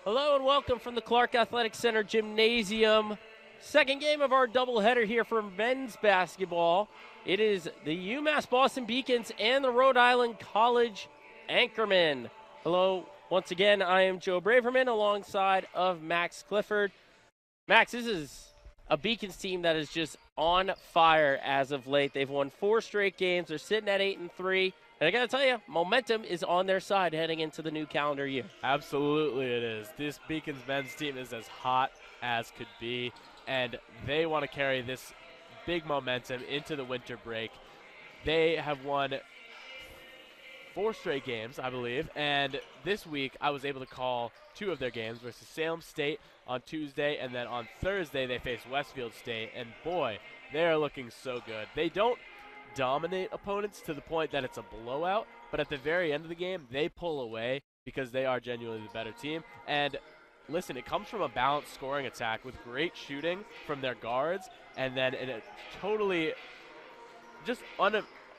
Hello and welcome from the Clark Athletic Center Gymnasium. Second game of our doubleheader here for men's basketball. It is the UMass Boston Beacons and the Rhode Island College Anchormen. Hello, once again, I am Joe Braverman alongside of Max Clifford. Max, this is a Beacons team that is just on fire as of late. They've won 4 straight games. They're sitting at 8-3. And I got to tell you, momentum is on their side heading into the new calendar year. Absolutely it is. This Beacons men's team is as hot as could be, and they want to carry this big momentum into the winter break. They have won 4 straight games, I believe, and this week I was able to call 2 of their games versus Salem State on Tuesday, and then on Thursday they face Westfield State, and boy, they are looking so good. They don't dominate opponents to the point that it's a blowout, but at the very end of the game, they pull away because they are genuinely the better team. And listen, it comes from a balanced scoring attack with great shooting from their guards, and then in a totally just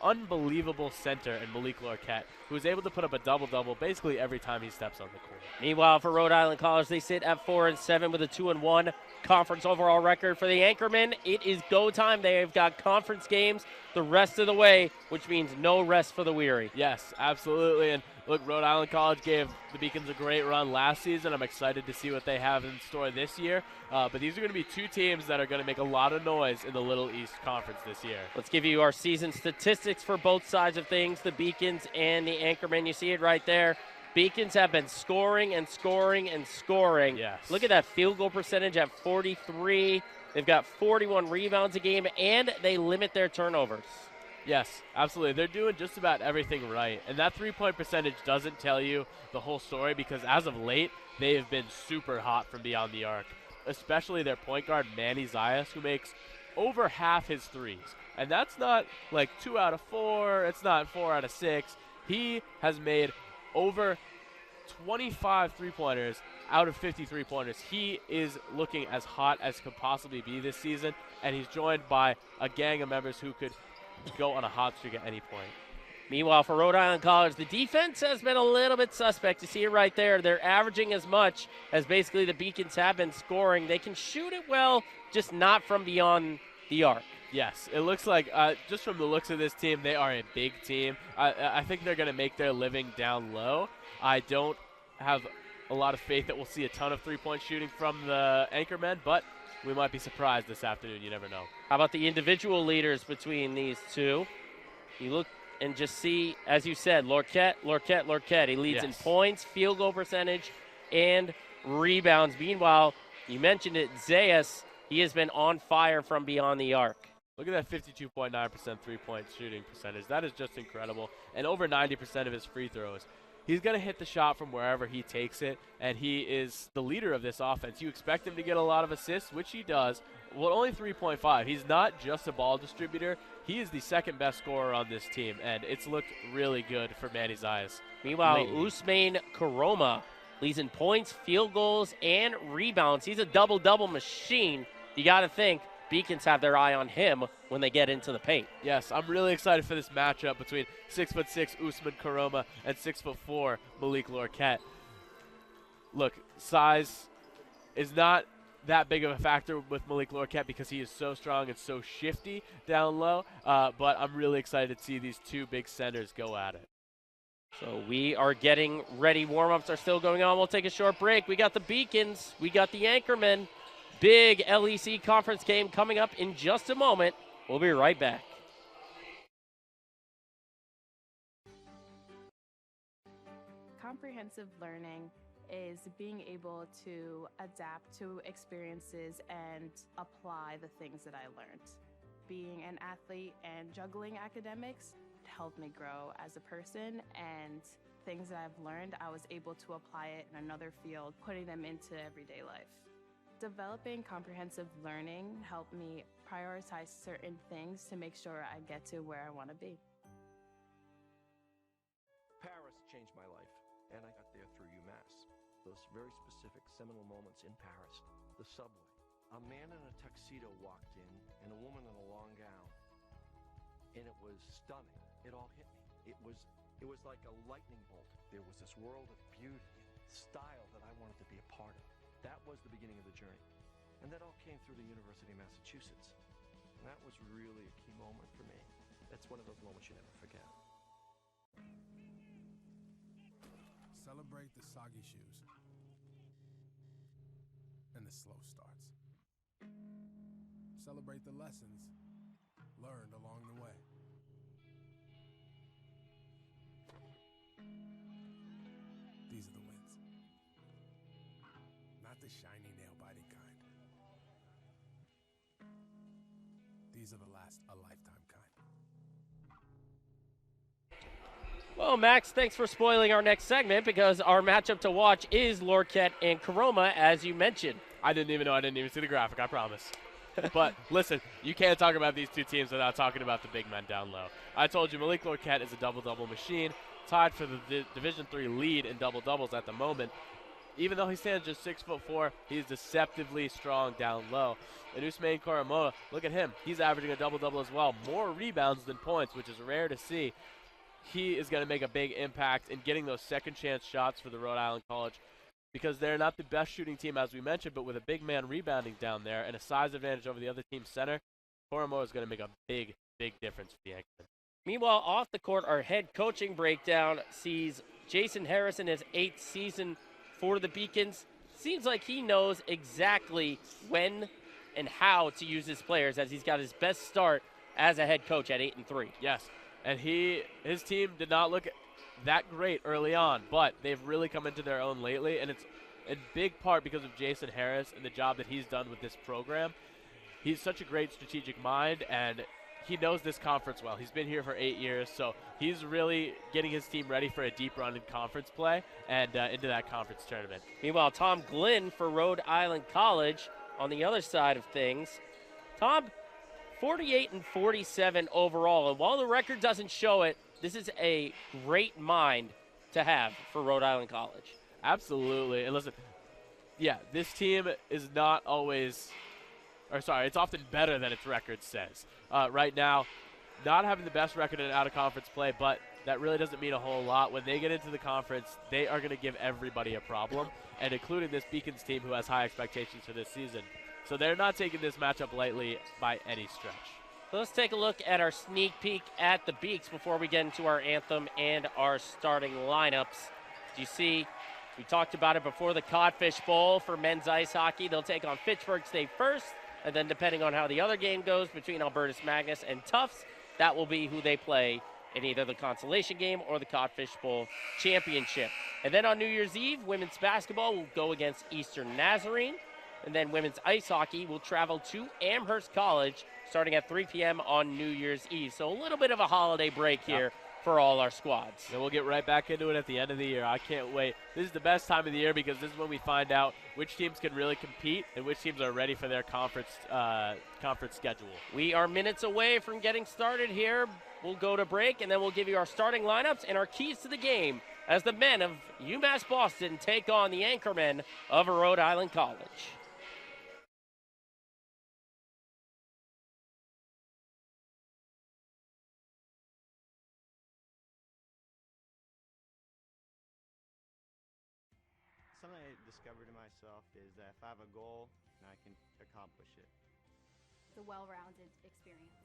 unbelievable center in Malik Lorquette, who is able to put up a double-double basically every time he steps on the court. Meanwhile, for Rhode Island College, they sit at 4-7 with a 2-1 conference overall record. For the Anchormen, it is go time. They've got conference games the rest of the way, which means no rest for the weary. Yes, absolutely. And look, Rhode Island College gave the Beacons a great run last season. I'm excited to see what they have in store this year. But these are going to be 2 teams that are going to make a lot of noise in the Little East Conference this year. Let's give you our season statistics for both sides of things, the Beacons and the Anchormen. You see it right there. Beacons have been scoring and scoring and scoring. Yes. Look at that field goal percentage at 43. They've got 41 rebounds a game, and they limit their turnovers. Yes, absolutely. They're doing just about everything right. And that three-point percentage doesn't tell you the whole story because as of late, they have been super hot from beyond the arc, especially their point guard, Manny Zayas, who makes over half his threes. And that's not like 2 out of 4. It's not 4 out of 6. He has made over 25 three-pointers out of 50 three-pointers. He is looking as hot as could possibly be this season, and he's joined by a gang of members who could go on a hot streak at any point. Meanwhile, for Rhode Island College, the defense has been a little bit suspect. You see it right there. They're averaging as much as basically the Beacons have been scoring. They can shoot it well, just not from beyond the arc. Yes, it looks like, just from the looks of this team, they are a big team. I think they're going to make their living down low. I don't have a lot of faith that we'll see a ton of three-point shooting from the Anchormen, but we might be surprised this afternoon. You never know. How about the individual leaders between these two? You look and just see, as you said, Lorquette. He leads in points, field goal percentage, and rebounds. Meanwhile, you mentioned it, Zayas, he has been on fire from beyond the arc. Look at that 52.9% three-point shooting percentage. That is just incredible. And over 90% of his free throws. He's going to hit the shot from wherever he takes it, and he is the leader of this offense. You expect him to get a lot of assists, which he does. Well, only 3.5. He's not just a ball distributor. He is the second best scorer on this team, and it's looked really good for Manny Zayas. Meanwhile, Usman Karoma leads in points, field goals, and rebounds. He's a double-double machine. You got to think Beacons have their eye on him when they get into the paint. Yes, I'm really excited for this matchup between 6'6" Usman Karoma and 6'4" Malik Lorquette. Look, size is not that big of a factor with Malik Lorquette because he is so strong and so shifty down low, but I'm really excited to see these 2 big centers go at it. So we are getting ready. Warm-ups are still going on. We'll take a short break. We got the Beacons. We got the Anchormen. Big LEC conference game coming up in just a moment. We'll be right back. Comprehensive learning is being able to adapt to experiences and apply the things that I learned. Being an athlete and juggling academics helped me grow as a person, and things that I've learned, I was able to apply it in another field, putting them into everyday life. Developing comprehensive learning helped me prioritize certain things to make sure I get to where I want to be. Paris changed my life, and I got there through UMass. Those very specific seminal moments in Paris, the subway. A man in a tuxedo walked in, and a woman in a long gown. And it was stunning. It all hit me. It was like a lightning bolt. There was this world of beauty style that I wanted to be a part of. That was the beginning of the journey. And that all came through the University of Massachusetts. And that was really a key moment for me. That's one of those moments you never forget. Celebrate the soggy shoes and the slow starts. Celebrate the lessons learned along the way. These are the wins. Not the shiny nail-biting kind. These are the last a lifetime kind. Well, Max, thanks for spoiling our next segment because our matchup to watch is Lorquette and Caroma, as you mentioned. I didn't even see the graphic, I promise. But listen, you can't talk about these two teams without talking about the big men down low. I told you Malik Lorquette is a double-double machine, tied for the Division III lead in double-doubles at the moment. Even though he stands just 6'4", he's deceptively strong down low. And Usman Karamoa, look at him. He's averaging a double-double as well. More rebounds than points, which is rare to see. He is going to make a big impact in getting those second-chance shots for the Rhode Island College because they're not the best shooting team, as we mentioned, but with a big man rebounding down there and a size advantage over the other team's center, Karamoa is going to make a big, big difference for the Yankees. Meanwhile, off the court, our head coaching breakdown sees Jason Harris in his 8th season for the Beacons. Seems like he knows exactly when and how to use his players as he's got his best start as a head coach at 8-3. Yes, and his team did not look that great early on, but they've really come into their own lately, and it's in big part because of Jason Harris and the job that he's done with this program. He's such a great strategic mind, and he knows this conference well. He's been here for 8 years, so he's really getting his team ready for a deep run in conference play and into that conference tournament. Meanwhile, Tom Glynn for Rhode Island College on the other side of things. Tom, 48-47 overall, and while the record doesn't show it, this is a great mind to have for Rhode Island College. Absolutely, and listen, yeah, this team is not always, it's often better than its record says. Right now, not having the best record in out-of-conference play, but that really doesn't mean a whole lot. When they get into the conference, they are going to give everybody a problem, and including this Beacons team who has high expectations for this season. So they're not taking this matchup lightly by any stretch. So let's take a look at our sneak peek at the Beaks before we get into our anthem and our starting lineups. Do you see, we talked about it before, the Codfish Bowl for men's ice hockey. They'll take on Fitchburg State first, and then depending on how the other game goes between Albertus Magnus and Tufts, that will be who they play in either the consolation game or the Codfish Bowl championship. And then on New Year's Eve, women's basketball will go against Eastern Nazarene. And then women's ice hockey will travel to Amherst College starting at 3 p.m. on New Year's Eve. So a little bit of a holiday break here for all our squads. And we'll get right back into it at the end of the year. I can't wait. This is the best time of the year because this is when we find out which teams can really compete and which teams are ready for their conference schedule. We are minutes away from getting started here. We'll go to break, and then we'll give you our starting lineups and our keys to the game as the men of UMass Boston take on the anchormen of Rhode Island College. Something I discovered in myself is that if I have a goal, I can accomplish it. It's a well-rounded experience.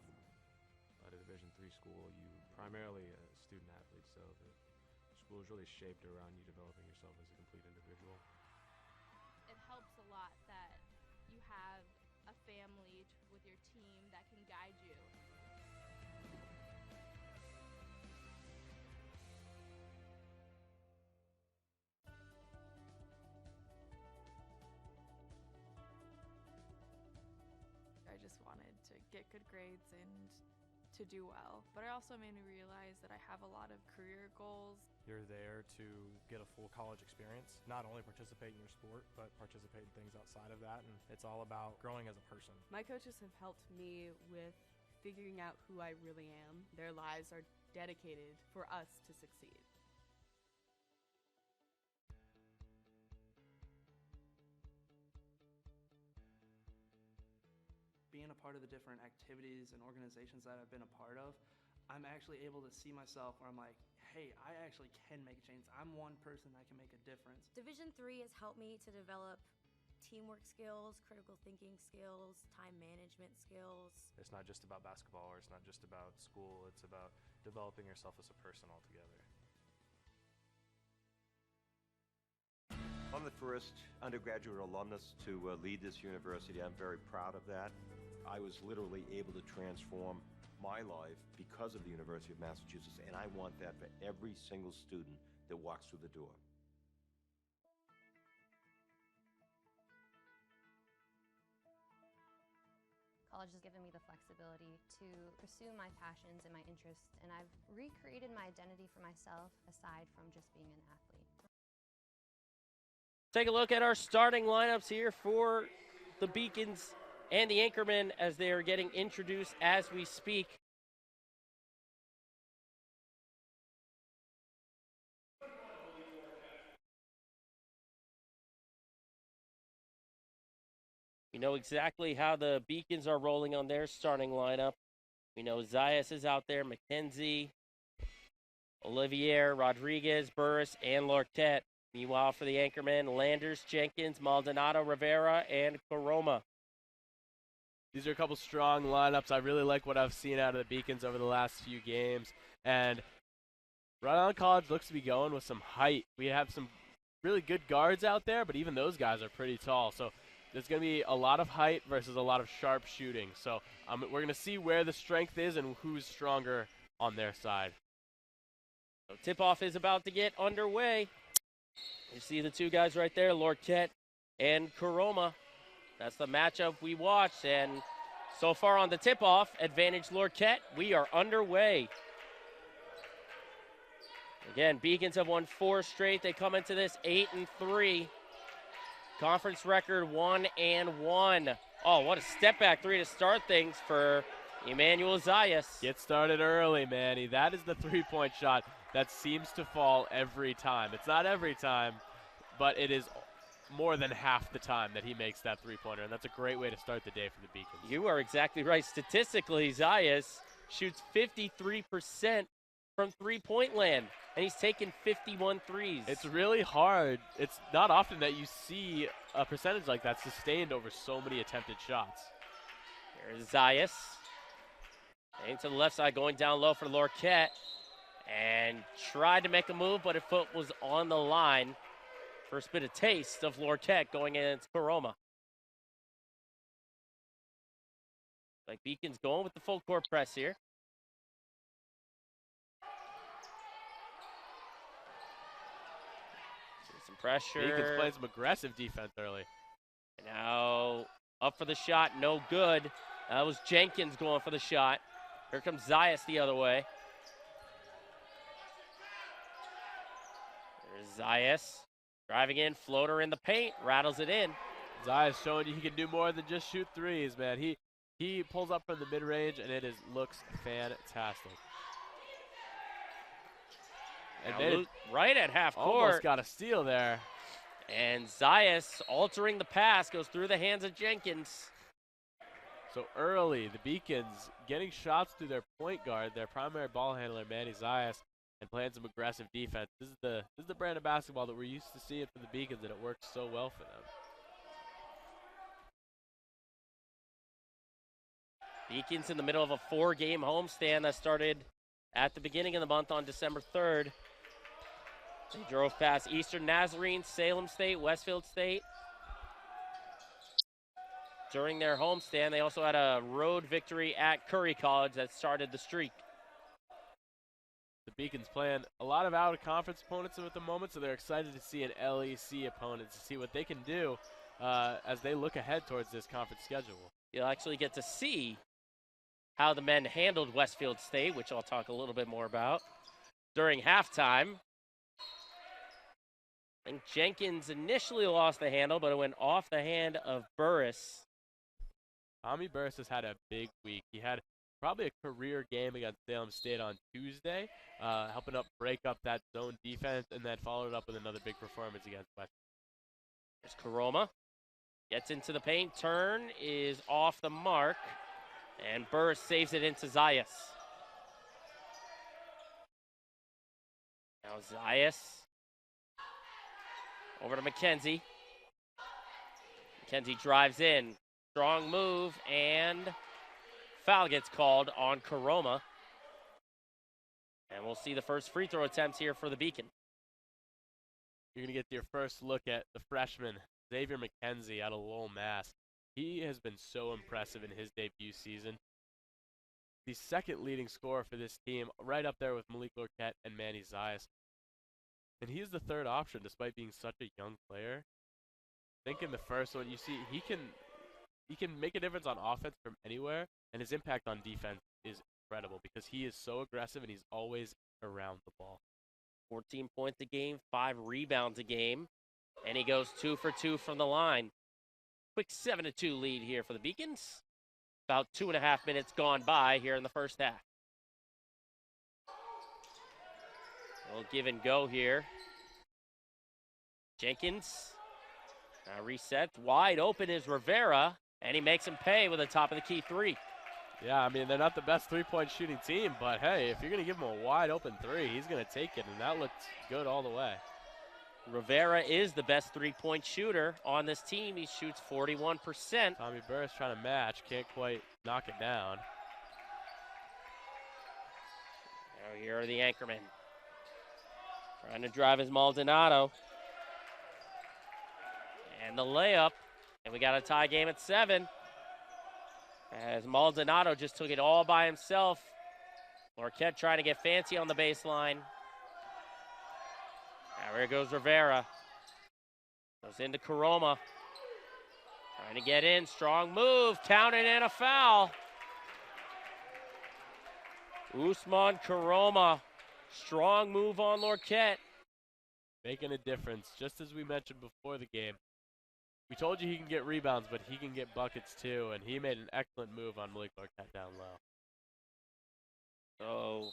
At a Division III school, you primarily a student athlete, so the school is really shaped around you developing yourself as a complete individual. It helps a lot that you have a family with your team that can guide you. I just wanted to get good grades and to do well. But it also made me realize that I have a lot of career goals. You're there to get a full college experience, not only participate in your sport, but participate in things outside of that. And it's all about growing as a person. My coaches have helped me with figuring out who I really am. Their lives are dedicated for us to succeed. Being a part of the different activities and organizations that I've been a part of, I'm actually able to see myself where I'm like, hey, I actually can make a change. I'm one person that can make a difference. Division III has helped me to develop teamwork skills, critical thinking skills, time management skills. It's not just about basketball, or it's not just about school. It's about developing yourself as a person altogether. I'm the first undergraduate alumnus to lead this university. I'm very proud of that. I was literally able to transform my life because of the University of Massachusetts, and I want that for every single student that walks through the door. College has given me the flexibility to pursue my passions and my interests, and I've recreated my identity for myself aside from just being an athlete. Take a look at our starting lineups here for the Beacons and the Anchormen as they are getting introduced as we speak. We know exactly how the Beacons are rolling on their starting lineup. We know Zayas is out there, McKenzie, Olivier, Rodriguez, Burris, and Lorquette. Meanwhile, for the Anchormen, Landers, Jenkins, Maldonado, Rivera, and Coroma. These are a couple strong lineups. I really like what I've seen out of the Beacons over the last few games. And Rhode Island College looks to be going with some height. We have some really good guards out there, but even those guys are pretty tall. So there's going to be a lot of height versus a lot of sharp shooting. So we're going to see where the strength is and who's stronger on their side. So tip-off is about to get underway. You see the two guys right there, Lorquette and Coroma. That's the matchup we watched, and so far on the tip-off, advantage Lorquette. We are underway. Again, Beacons have won 4 straight. They come into this 8-3. Conference record 1-1. Oh, what a step-back 3 to start things for Emmanuel Zayas. Get started early, Manny. That is the three-point shot that seems to fall every time. It's not every time, but it is more than half the time that he makes that three-pointer, and that's a great way to start the day for the Beacons. You are exactly right. Statistically, Zayas shoots 53% from three-point land, and he's taken 51 threes. It's really hard. It's not often that you see a percentage like that sustained over so many attempted shots. Here's Zayas. Into the left side, going down low for Lorquette. And tried to make a move, but her foot was on the line. First bit of taste of Lorquette going against Coroma. Like Beacons going with the full court press here. Some pressure. Beacons playing some aggressive defense early. And now up for the shot, no good. That was Jenkins going for the shot. Here comes Zayas the other way. There's Zayas driving in, floater in the paint, rattles it in. Zayas showing you he can do more than just shoot threes, man. He pulls up from the mid-range, and it looks fantastic. And right at half court. Almost got a steal there. And Zayas altering the pass, goes through the hands of Jenkins. So early, the Beacons getting shots through their point guard, their primary ball handler, Manny Zayas, and playing some aggressive defense. This is the brand of basketball that we're used to seeing from the Beacons, and it works so well for them. Beacons in the middle of a 4-game homestand that started at the beginning of the month on December 3rd. They drove past Eastern Nazarene, Salem State, Westfield State. During their homestand, they also had a road victory at Curry College that started the streak. The Beacons playing a lot of out-of-conference opponents at the moment, so they're excited to see an LEC opponent to see what they can do as they look ahead towards this conference schedule. You'll actually get to see how the men handled Westfield State, which I'll talk a little bit more about, during halftime. I think Jenkins initially lost the handle, but it went off the hand of Burris. Tommy Burris has had a big week. He had probably a career game against Salem State on Tuesday, helping up break up that zone defense, and then followed up with another big performance against West. There's Coroma. Gets into the paint. Turn is off the mark, and Burris saves it into Zayas. Now Zayas over to McKenzie. McKenzie drives in. Strong move, and foul gets called on Karoma. And we'll see the first free throw attempts here for the Beacon. You're going to get your first look at the freshman, Xavier McKenzie out of UMass. He has been so impressive in his debut season. The second leading scorer for this team, right up there with Malik Lorquette and Manny Zayas. And he is the third option despite being such a young player. I think in the first one, you see he can make a difference on offense from anywhere, and his impact on defense is incredible because he is so aggressive and he's always around the ball. 14 points a game, 5 rebounds a game, and he goes 2 for 2 from the line. Quick 7-2 lead here for the Beacons. About 2.5 minutes gone by here in the first half. We'll give and go here. Jenkins now resets. Wide open is Rivera, and he makes him pay with a top of the key 3. Yeah, I mean, they're not the best three-point shooting team, but hey, if you're going to give him a wide open 3, he's going to take it, and that looked good all the way. Rivera is the best three-point shooter on this team. He shoots 41%. Tommy Burris trying to match, can't quite knock it down. Now here are the anchormen. Trying to drive his Maldonado. And the layup. And we got a tie game at 7. As Maldonado just took it all by himself. Lorquette trying to get fancy on the baseline. Now here goes Rivera. Goes into Karoma. Trying to get in. Strong move. Counted and a foul. Usman Karoma. Strong move on Lorquette. Making a difference, just as we mentioned before the game. We told you he can get rebounds, but he can get buckets too, and he made an excellent move on Malik Lorquette down low. So,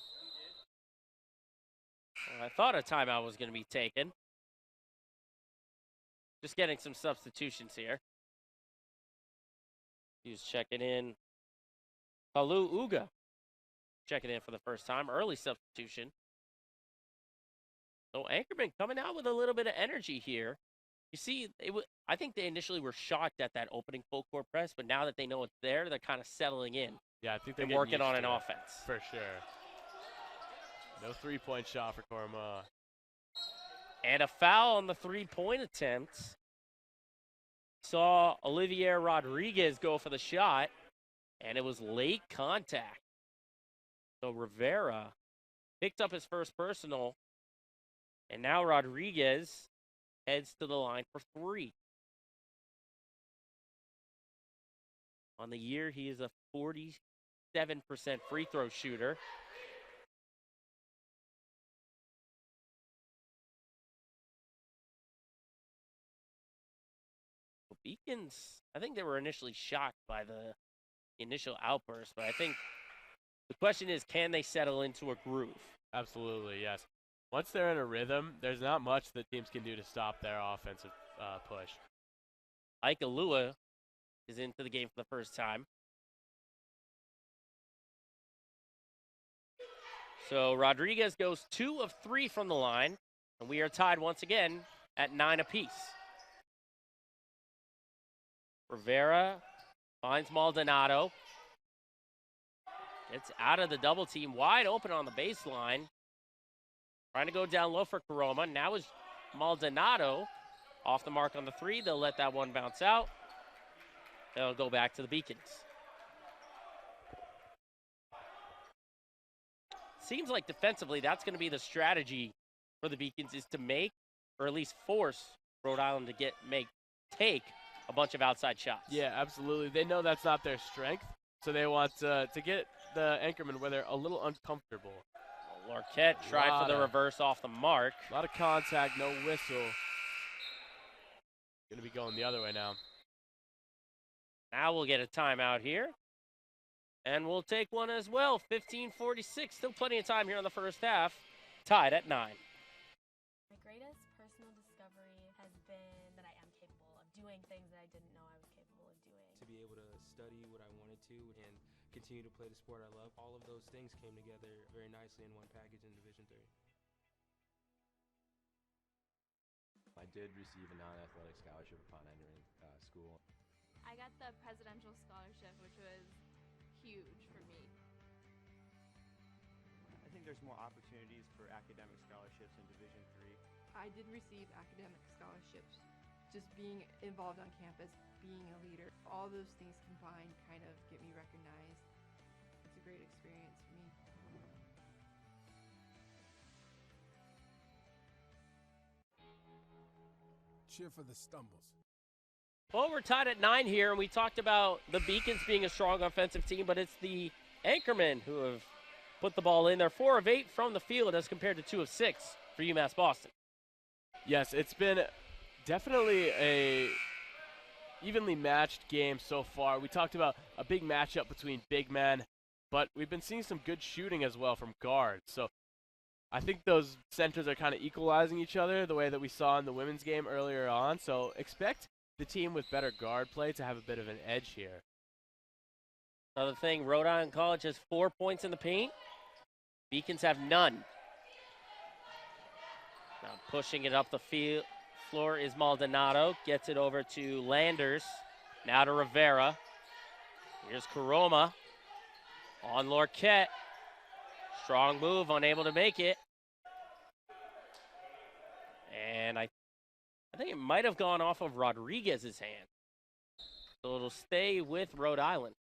well, I thought a timeout was going to be taken. Just getting some substitutions here. He's checking in. Palu Uga checking in for the first time. Early substitution. So Anchorman coming out with a little bit of energy here. You see, I think they initially were shocked at that opening full court press, but now that they know it's there, they're kind of settling in. Yeah, I think they're working on an it, offense. For sure. No three-point shot for Korma. And a foul on the three-point attempt. Saw Olivier Rodriguez go for the shot, and it was late contact. So Rivera picked up his first personal, and now Rodriguez heads to the line for 3. On the year, he is a 47% free throw shooter. Beacons, I think they were initially shocked by the initial outburst, but I think the question is, can they settle into a groove? Absolutely, yes. Once they're in a rhythm, there's not much that teams can do to stop their offensive push. Ike Alua is into the game for the first time. So Rodriguez goes 2 of 3 from the line, and we are tied once again at 9 apiece. Rivera finds Maldonado. Gets out of the double team, wide open on the baseline. Trying to go down low for Karoma. Now is Maldonado off the mark on the 3. They'll let that one bounce out. They'll go back to the Beacons. Seems like defensively that's going to be the strategy for the Beacons, is to make, or at least force, Rhode Island to take a bunch of outside shots. Yeah, absolutely. They know that's not their strength, so they want to get the anchorman where they're a little uncomfortable. Lorquette tried for the reverse off the mark. A lot of contact, no whistle. Going to be going the other way now. Now we'll get a timeout here. And we'll take one as well. 15:46. Still plenty of time here in the first half. Tied at 9. My greatest personal discovery has been that I am capable of doing things that I didn't know I was capable of doing. To be able to study what I wanted to and continue to play the sport I love, all of those things came together very nicely in one package in Division III. did receive a non-athletic scholarship upon entering school. I got the presidential scholarship, which was huge for me. I think there's more opportunities for academic scholarships in Division III. I did receive academic scholarships. Just being involved on campus, being a leader, all those things combined kind of get me recognized. It's a great experience for me. Cheer for the stumbles. Well, we're tied at 9 here, and we talked about the Beacons being a strong offensive team, but it's the Anchormen who have put the ball in. They're 4 of 8 from the field as compared to 2 of 6 for UMass Boston. Yes, it's been definitely a evenly matched game so far. We talked about a big matchup between big men, but we've been seeing some good shooting as well from guards. So I think those centers are kind of equalizing each other the way that we saw in the women's game earlier on. So expect the team with better guard play to have a bit of an edge here. Another thing, Rhode Island College has 4 points in the paint. Beacons have none. Now pushing it up the field floor is Maldonado. Gets it over to Landers. Now to Rivera. Here's Karoma on Lorquette. Strong move, unable to make it. And I think it might have gone off of Rodriguez's hand. So it'll stay with Rhode Island.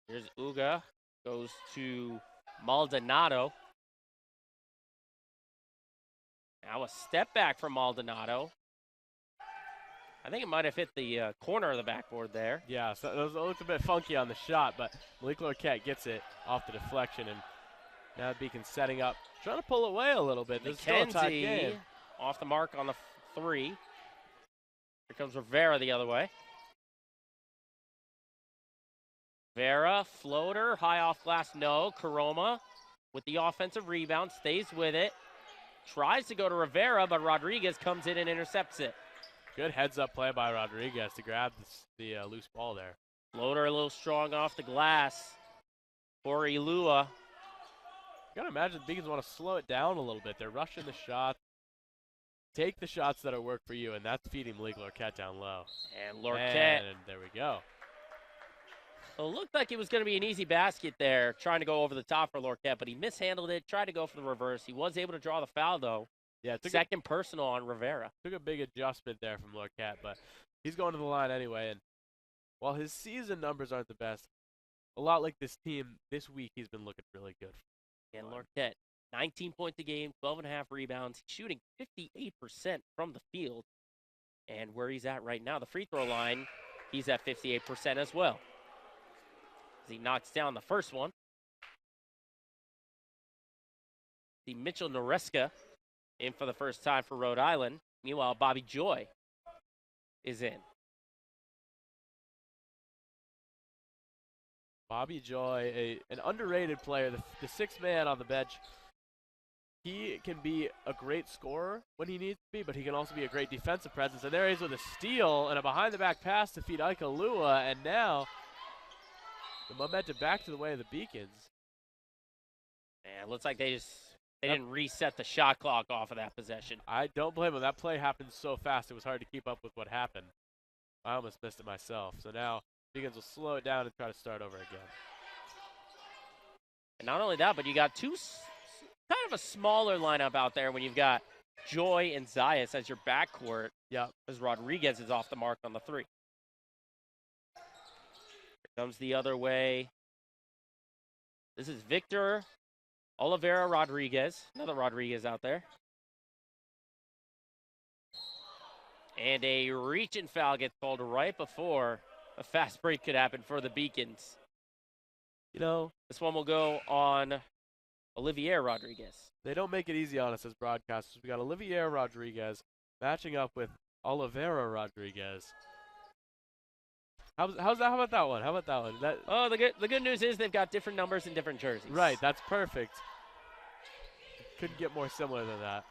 Here's Uga. Goes to Maldonado. Now a step back from Maldonado. I think it might have hit the corner of the backboard there. Yeah, so it looked a bit funky on the shot, but Malik Lorquette gets it off the deflection, and now Beacon setting up, trying to pull away a little bit. This is still a tight game. Off the mark on the 3. Here comes Rivera the other way. Rivera, floater, high off glass, no. Karoma with the offensive rebound, stays with it. Tries to go to Rivera, but Rodriguez comes in and intercepts it. Good heads-up play by Rodriguez to grab the loose ball there. Floater a little strong off the glass for Ilua. You gotta imagine the Beacons want to slow it down a little bit. They're rushing the shot. Take the shots that are work for you, and that's feeding Malik Lorquette down low. And Lorquette. And there we go. So it looked like it was going to be an easy basket there, trying to go over the top for Lorquette, but he mishandled it, tried to go for the reverse. He was able to draw the foul, though. Yeah, second personal on Rivera. Took a big adjustment there from Lorquette, but he's going to the line anyway. And while his season numbers aren't the best, a lot like this team, this week he's been looking really good. And Lorquette, 19 points a game, 12.5 rebounds. He's shooting 58% from the field. And where he's at right now, the free throw line, he's at 58% as well. As he knocks down the first one. See Mitchell Noreska in for the first time for Rhode Island. Meanwhile, Bobby Joy is in. Bobby Joy, an underrated player, the sixth man on the bench. He can be a great scorer when he needs to be, but he can also be a great defensive presence. And there he is with a steal and a behind-the-back pass to feed Ika Lua, and now the momentum back to the way of the Beacons. And it looks like they didn't reset the shot clock off of that possession. I don't blame him. That play happened so fast, it was hard to keep up with what happened. I almost missed it myself. So now Beacons will slow it down and try to start over again. And not only that, but you got kind of a smaller lineup out there when you've got Joy and Zayas as your backcourt. Yeah. As Rodriguez is off the mark on the 3. Here comes the other way. This is Victor Oliveira Rodriguez. Another Rodriguez out there. And a reach-in foul gets called right before a fast break could happen for the Beacons. You know, this one will go on Olivier Rodriguez. They don't make it easy on us as broadcasters. We got Olivier Rodriguez matching up with Oliveira Rodriguez. How's that? How about that one? How about that one? The good news is they've got different numbers and different jerseys. Right, that's perfect. Couldn't get more similar than that.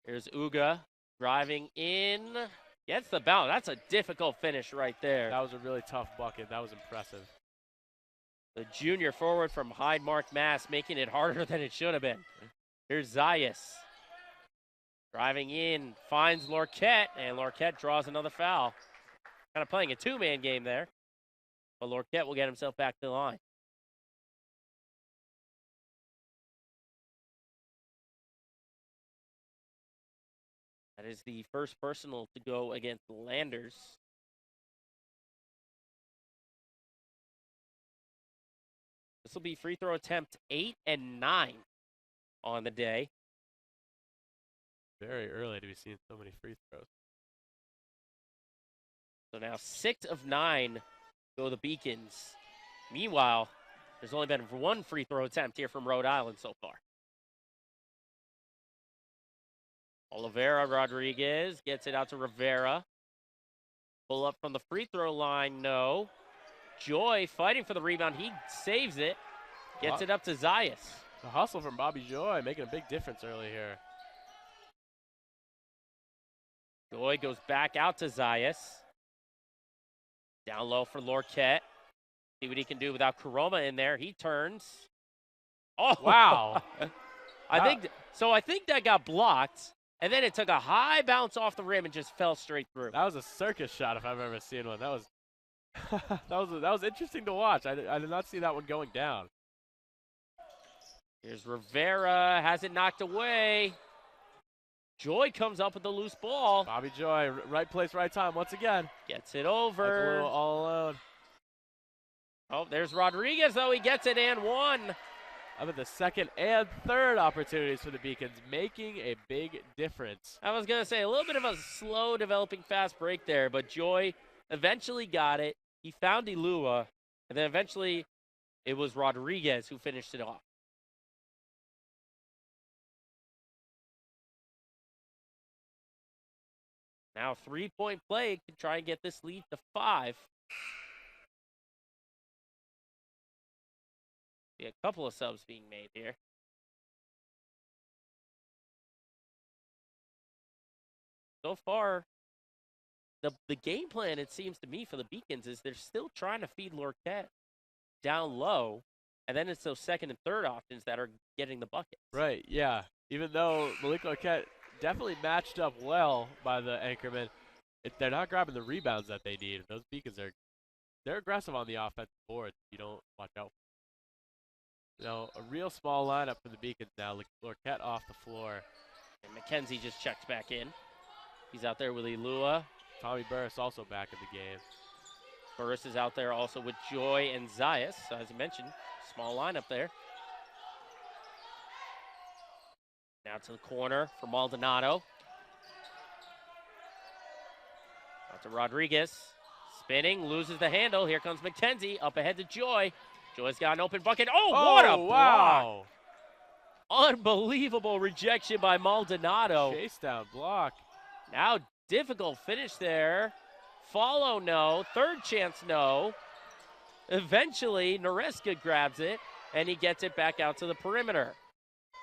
Here's Uga driving in. Gets the bounce. That's a difficult finish right there. That was a really tough bucket. That was impressive. The junior forward from Hyde Mark, Mass, making it harder than it should have been. Here's Zayas. Driving in, finds Lorquette, and Lorquette draws another foul. Kind of playing a two-man game there. But Lorquette will get himself back to the line. That is the first personal to go against Landers. This will be free throw attempt 8 and 9 on the day. Very early to be seeing so many free throws. So now 6 of 9 go the Beacons. Meanwhile, there's only been one free throw attempt here from Rhode Island so far. Oliveira Rodriguez gets it out to Rivera. Pull up from the free throw line, no. Joy fighting for the rebound. He saves it. Gets it up to Zayas. The hustle from Bobby Joy making a big difference early here. Joy goes back out to Zayas. Down low for Lorquette. See what he can do without Karoma in there. He turns. Oh, wow. I think that got blocked. And then it took a high bounce off the rim and just fell straight through. That was a circus shot if I've ever seen one. That was that was interesting to watch. I did not see that one going down. Here's Rivera, has it knocked away. Joy comes up with the loose ball. Bobby Joy, right place, right time once again. Gets it over. Like a little all alone. Oh, there's Rodriguez, though. He gets it and one. Up at the second and third opportunities for the Beacons, making a big difference. I was going to say, a little bit of a slow developing fast break there, but Joy eventually got it. He found Ilua, and then eventually it was Rodriguez who finished it off. Now 3-point play can try and get this lead to 5. See a couple of subs being made here. So far, the game plan, it seems to me, for the Beacons is they're still trying to feed Lorquette down low, and then it's those second and third options that are getting the buckets. Right, yeah. Even though Malik Lorquette definitely matched up well by the anchorman, they're not grabbing the rebounds that they need. Those Beacons they're aggressive on the offensive board. You don't watch out. A real small lineup for the Beacons now. Lorquette off the floor. And McKenzie just checked back in. He's out there with Ilua. Tommy Burris also back in the game. Burris is out there also with Joy and Zayas. So as I mentioned, small lineup there. Now to the corner for Maldonado. Out to Rodriguez. Spinning, loses the handle. Here comes McKenzie. Up ahead to Joy. Joy's got an open bucket. Oh, what a block. Unbelievable rejection by Maldonado. Chase down block. Now difficult finish there. Follow, no. Third chance, no. Eventually, Nareska grabs it, and he gets it back out to the perimeter.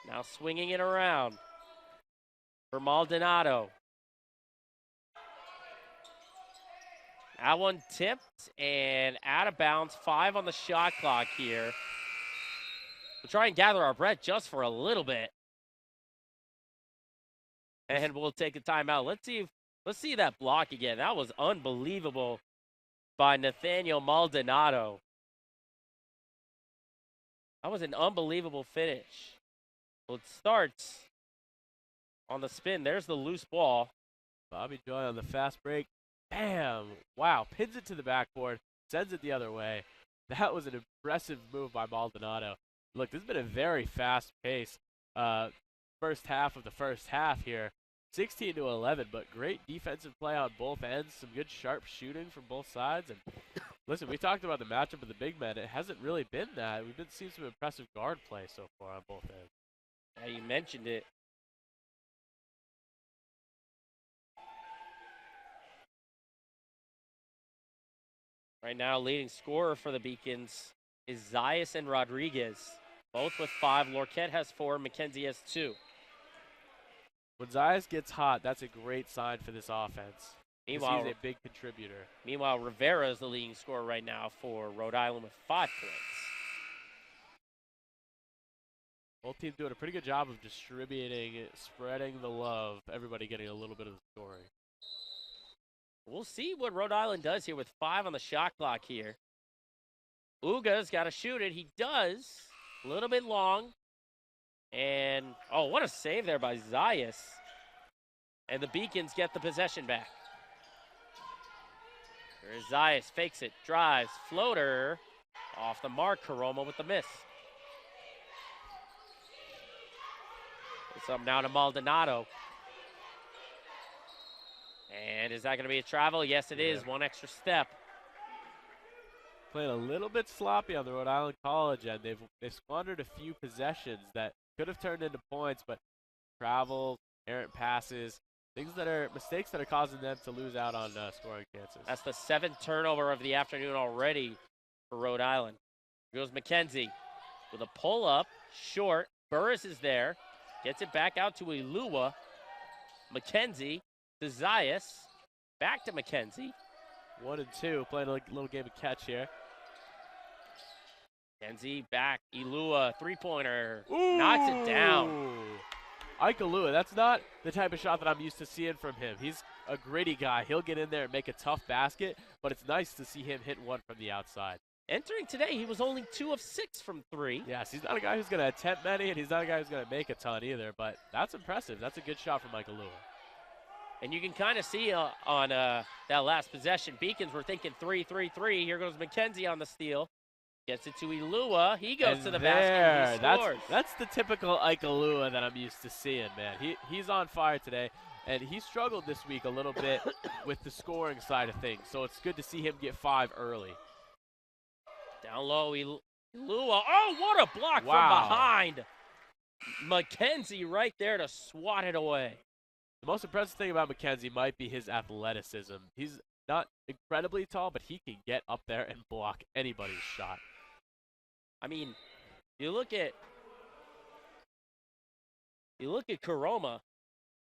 Now swinging it around for Maldonado. That one tipped and out of bounds. 5 on the shot clock here. We'll try and gather our breath just for a little bit. And we'll take a timeout. Let's see that block again. That was unbelievable by Nathaniel Maldonado. That was an unbelievable finish. Well, it starts on the spin. There's the loose ball. Bobby Joy on the fast break. Bam! Wow, pins it to the backboard, sends it the other way. That was an impressive move by Maldonado. Look, this has been a very fast pace first half of the first half here. 16-11, but great defensive play on both ends. Some good sharp shooting from both sides. And listen, we talked about the matchup of the big men. It hasn't really been that. We've been seeing some impressive guard play so far on both ends. Yeah, you mentioned it. Right now, leading scorer for the Beacons is Zayas and Rodriguez, both with 5. Lorquette has 4. McKenzie has 2. When Zayas gets hot, that's a great sign for this offense. Meanwhile, he's a big contributor. Meanwhile, Rivera is the leading scorer right now for Rhode Island with 5 points. Both teams doing a pretty good job of distributing, spreading the love, everybody getting a little bit of the scoring. We'll see what Rhode Island does here with 5 on the shot clock here. Uga's got to shoot it. He does. A little bit long. And, oh, what a save there by Zayas. And the Beacons get the possession back. Here's Zayas, fakes it, drives, floater. Off the mark, Karoma with the miss. It's up now to Maldonado. And is that going to be a travel? Yes, it is. One extra step. Playing a little bit sloppy on the Rhode Island College end. They've squandered a few possessions that could have turned into points, but travel, errant passes, mistakes that are causing them to lose out on scoring chances. That's the 7th turnover of the afternoon already for Rhode Island. Here goes McKenzie with a pull-up, short. Burris is there. Gets it back out to Ilua. McKenzie to Zayas. Back to McKenzie. 1 and 2, playing a little game of catch here. McKenzie back. Ilua, three-pointer. Knocks it down. Ike Ilua, that's not the type of shot that I'm used to seeing from him. He's a gritty guy. He'll get in there and make a tough basket, but it's nice to see him hit one from the outside. Entering today, he was only 2 of 6 from 3. Yes, he's not a guy who's going to attempt many, and he's not a guy who's going to make a ton either, but that's impressive. That's a good shot from Ike Ilua. And you can kind of see on that last possession, Beacons were thinking 3-3-3. Here goes McKenzie on the steal. Gets it to Ilua. He goes to the basket and he scores. That's the typical Ike Ilua that I'm used to seeing, man. He's on fire today, and he struggled this week a little bit with the scoring side of things, so it's good to see him get 5 early. Down low, Ilua. Oh, what a block from behind. McKenzie right there to swat it away. The most impressive thing about McKenzie might be his athleticism. He's not incredibly tall, but he can get up there and block anybody's shot. I mean, you look at Karoma.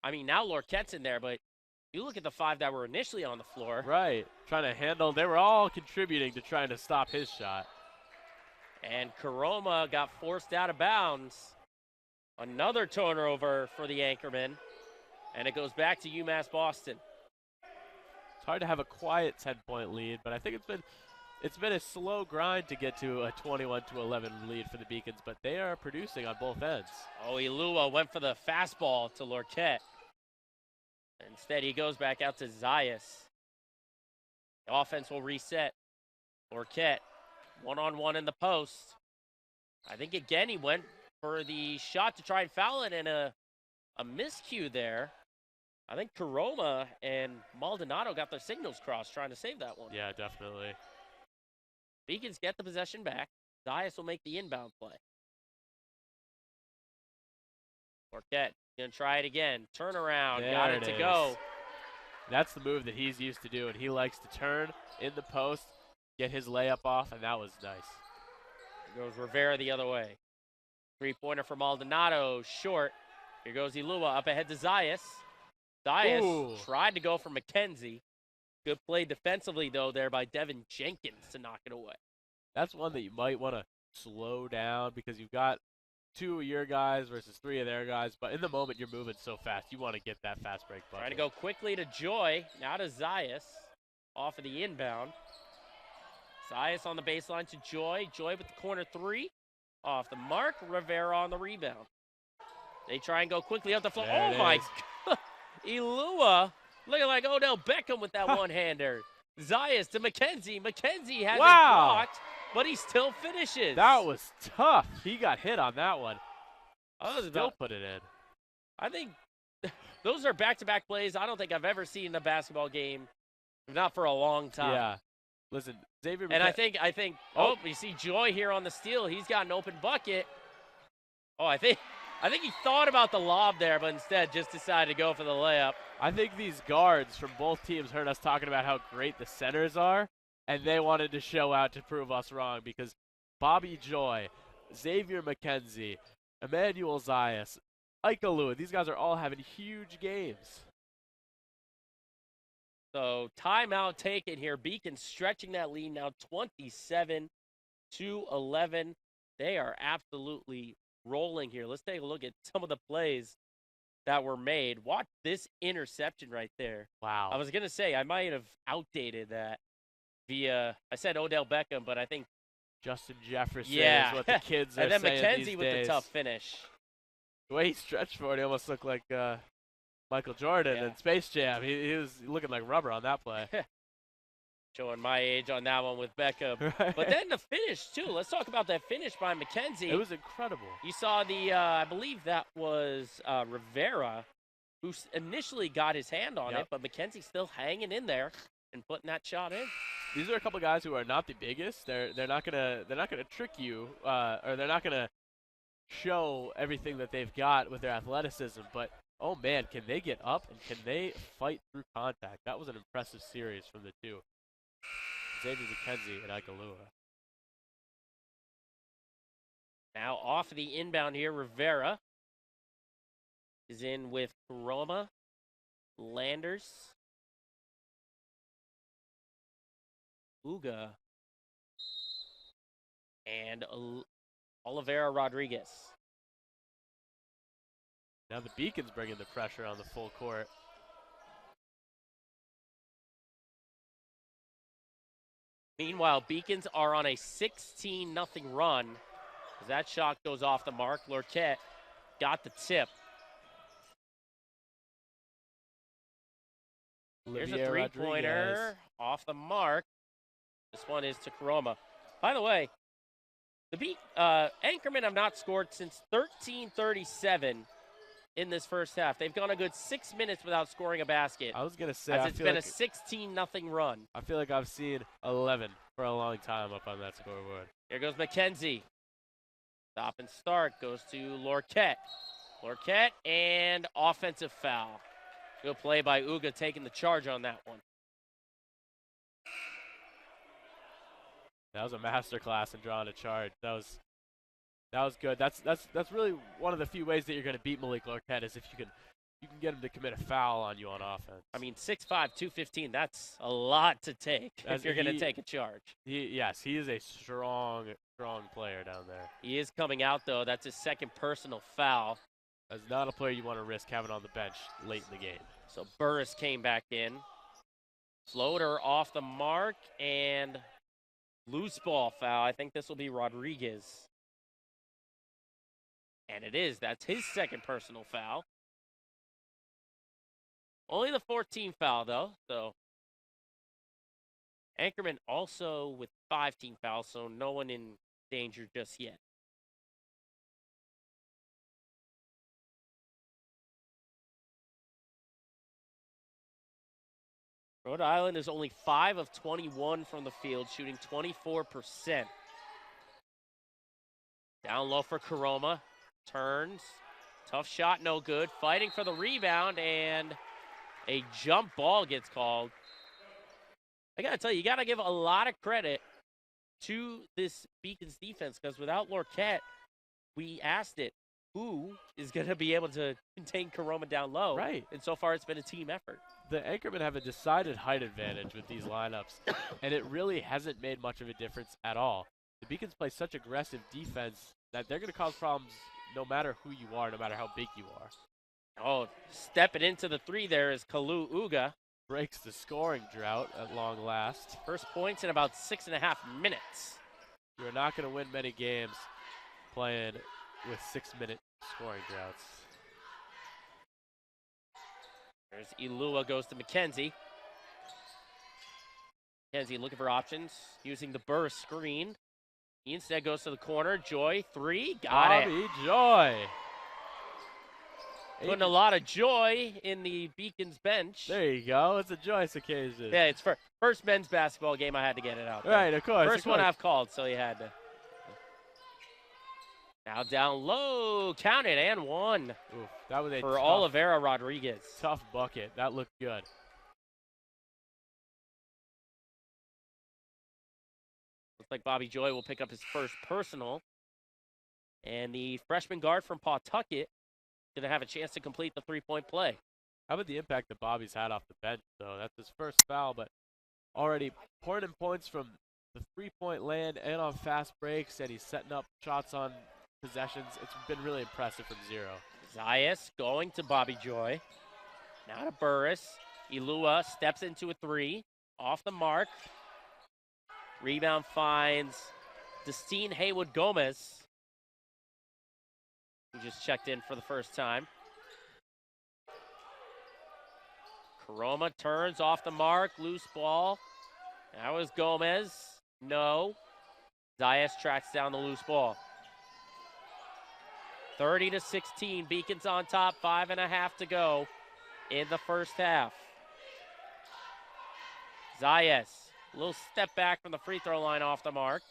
I mean, now Lorquette's in there, but you look at the 5 that were initially on the floor. Right, trying to handle. They were all contributing to trying to stop his shot. And Karoma got forced out of bounds. Another turnover for the Anchorman. And it goes back to UMass Boston. It's hard to have a quiet 10-point lead, but I think it's been a slow grind to get to a 21-11 lead for the Beacons, but they are producing on both ends. Oh, Ilua went for the fastball to Lorquette. Instead, he goes back out to Zayas. The offense will reset. Lorquette, one-on-one in the post. I think, again, he went for the shot to try and foul it, and a miscue there. I think Karoma and Maldonado got their signals crossed trying to save that one. Yeah, definitely. Beacons get the possession back. Zayas will make the inbound play. Lorquette going to try it again. Turn around. Got it to go. That's the move that he's used to doing. He likes to turn in the post, get his layup off, and that was nice. Here goes Rivera the other way. Three-pointer for Maldonado. Short. Here goes Ilua up ahead to Zayas. Zayas tried to go for McKenzie. Good play defensively, though, there by Devin Jenkins to knock it away. That's one that you might want to slow down because you've got 2 of your guys versus 3 of their guys, but in the moment you're moving so fast, you want to get that fast break bucket. Trying to go quickly to Joy, now to Zayas, off of the inbound. Zayas on the baseline to Joy. Joy with the corner 3, off the mark. Rivera on the rebound. They try and go quickly up the floor. Oh, my God. Ilua looking like Odell Beckham with that one-hander. Zayas to McKenzie. McKenzie has it blocked, but he still finishes. That was tough. He got hit on that one. Still put it in. I think those are back-to-back plays I don't think I've ever seen in a basketball game, not for a long time. Yeah. Listen, Xavier. And I think, you see Joy here on the steal. He's got an open bucket. Oh, I think he thought about the lob there, but instead just decided to go for the layup. I think these guards from both teams heard us talking about how great the centers are, and they wanted to show out to prove us wrong because Bobby Joy, Xavier McKenzie, Emmanuel Zayas, Ike Ilua, these guys are all having huge games. So timeout taken here. Beacon stretching that lead now 27-11. They are absolutely rolling here. Let's take a look at some of the plays that were made. Watch this interception right there. Wow. I was going to say, I might have outdated that via, I said Odell Beckham, but I think Justin Jefferson yeah. is what the kids are and then saying McKenzie these with days. the tough finish. The way he stretched for it, he almost looked like Michael Jordan in Space Jam. He was looking like rubber on that play. Showing my age on that one with Beckham. Right. But then the finish, too. Let's talk about that finish by McKenzie. It was incredible. You saw the, I believe that was Rivera, who initially got his hand on it, but McKenzie still hanging in there and putting that shot in. These are a couple guys who are not the biggest. They're not gonna trick you, or they're not gonna show everything that they've got with their athleticism. But oh man, can they get up and can they fight through contact? That was an impressive series from the two. Xavier McKenzie and Ikalua. Now off of the inbound here, Rivera is in with Roma, Landers, Uga, and Oliveira Rodriguez. Now the Beacons bringing the pressure on the full court. Meanwhile, Beacons are on a 16-0 run. As that shot goes off the mark, Lorquette got the tip. Here's a three-pointer off the mark. This one is to Karoma. By the way, the Anchorman have not scored since 13:37 in this first half. They've gone a good 6 minutes without scoring a basket. I was gonna say, as it's been a 16-0 run. I feel like I've seen 11 for a long time up on that scoreboard. Here goes McKenzie. Stop and start goes to Lorquette. Lorquette and offensive foul. Good play by Uga taking the charge on that one. That was a masterclass in drawing a charge. That was good. That's really one of the few ways that you're going to beat Malik Lorquette is if you can get him to commit a foul on you on offense. I mean, 6'5", 215, that's a lot to take if you're going to take a charge. Yes, he is a strong player down there. He is coming out, though. That's his second personal foul. That's not a player you want to risk having on the bench late in the game. So Burris came back in. Floater off the mark and loose ball foul. I think this will be Rodriguez. And it is. That's his second personal foul. Only the 14th foul, though. So Anchorman also with 5 team fouls, so no one in danger just yet. Rhode Island is only 5 of 21 from the field, shooting 24%. Down low for Karoma. Turns. Tough shot, no good. Fighting for the rebound, and a jump ball gets called. I got to tell you, you got to give a lot of credit to this Beacons defense, because without Lorquette, we asked it, who is going to be able to contain Karoma down low? Right. And so far, it's been a team effort. The Anchormen have a decided height advantage with these lineups, and it really hasn't made much of a difference at all. The Beacons play such aggressive defense that they're going to cause problems no matter who you are, no matter how big you are. Oh, stepping into the three there is Kalu Uga. Breaks the scoring drought at long last. First points in about 6.5 minutes. You're not going to win many games playing with 6-minute scoring droughts. There's Ilua goes to McKenzie. McKenzie looking for options, using the burst screen. He instead goes to the corner. Joy, 3, got it. Bobby Joy. Putting a lot of joy in the Beacons bench. There you go. It's a joyous occasion. Yeah, it's first men's basketball game. I had to get it out there. Right, of course. First one I've called, so you had to. Now down low, count it, and one. Oof, that was a for Oliveira Rodriguez. Tough bucket. That looked good. Looks like Bobby Joy will pick up his first personal. And the freshman guard from Pawtucket going to have a chance to complete the three-point play. How about the impact that Bobby's had off the bench, though? That's his first foul, but already pouring in points from the three-point land and on fast breaks, and he's setting up shots on possessions. It's been really impressive from 0. Zayas going to Bobby Joy. Now to Burris. Ilua steps into a 3. Off the mark. Rebound finds Destine Haywood Gomez, who just checked in for the first time. Karoma turns off the mark. Loose ball. That was Gomez. No. Zayas tracks down the loose ball. 30-16. Beacons on top. 5.5 to go in the first half. Zayas, a little step back from the free throw line off the mark.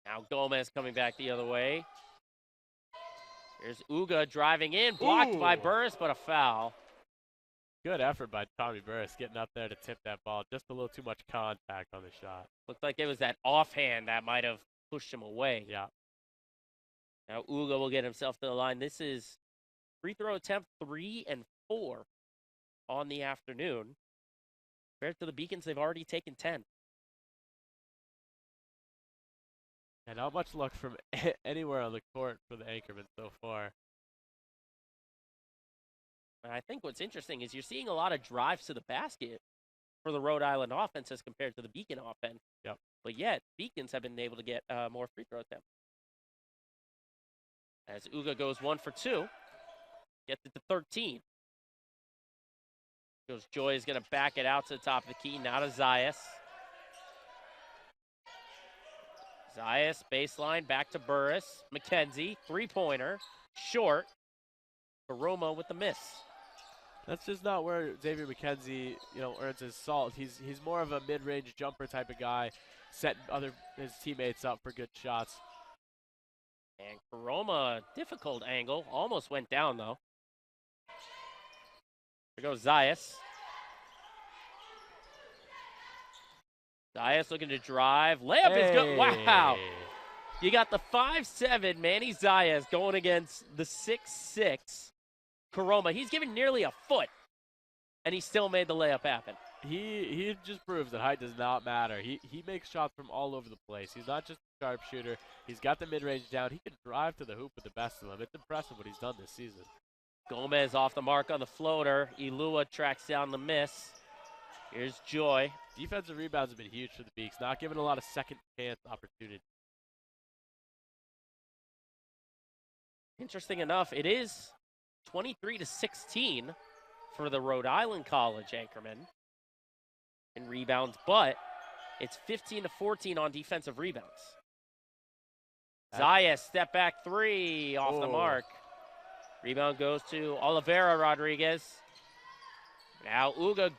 Now Gomez coming back the other way. Here's Uga driving in, blocked by Burris, but a foul. Good effort by Tommy Burris getting up there to tip that ball. Just a little too much contact on the shot. Looked like it was that offhand that might have pushed him away. Yeah. Now Uga will get himself to the line. This is free throw attempt 3 and 4 on the afternoon. Compared to the Beacons, they've already taken 10. And not much luck from anywhere on the court for the Anchormen so far. And I think what's interesting is you're seeing a lot of drives to the basket for the Rhode Island offense as compared to the Beacon offense. Yep. But yet, Beacons have been able to get more free throw attempts. As Uga goes 1 for 2, gets it to 13. Goes Joy is going to back it out to the top of the key, now to Zayas. Zayas, baseline, back to Burris. McKenzie, three-pointer, short. Karoma with the miss. That's just not where Xavier McKenzie, earns his salt. He's more of a mid-range jumper type of guy, setting his teammates up for good shots. And Karoma, difficult angle, almost went down though. Here goes Zayas. Zayas looking to drive. Layup is good. Wow. You got the 5'7" Manny Zayas going against the 6'6" Karoma. He's given nearly a foot, and he still made the layup happen. He just proves that height does not matter. He makes shots from all over the place. He's not just a sharpshooter. He's got the mid-range down. He can drive to the hoop with the best of them. It's impressive what he's done this season. Gomez off the mark on the floater. Ilua tracks down the miss. Here's Joy. Defensive rebounds have been huge for the Beaks, not giving a lot of second chance opportunity. Interesting enough, it is 23-16 for the Rhode Island College Anchormen in rebounds, but it's 15-14 on defensive rebounds. Zayas, step back 3 off the mark. Rebound goes to Oliveira Rodriguez. Now Uga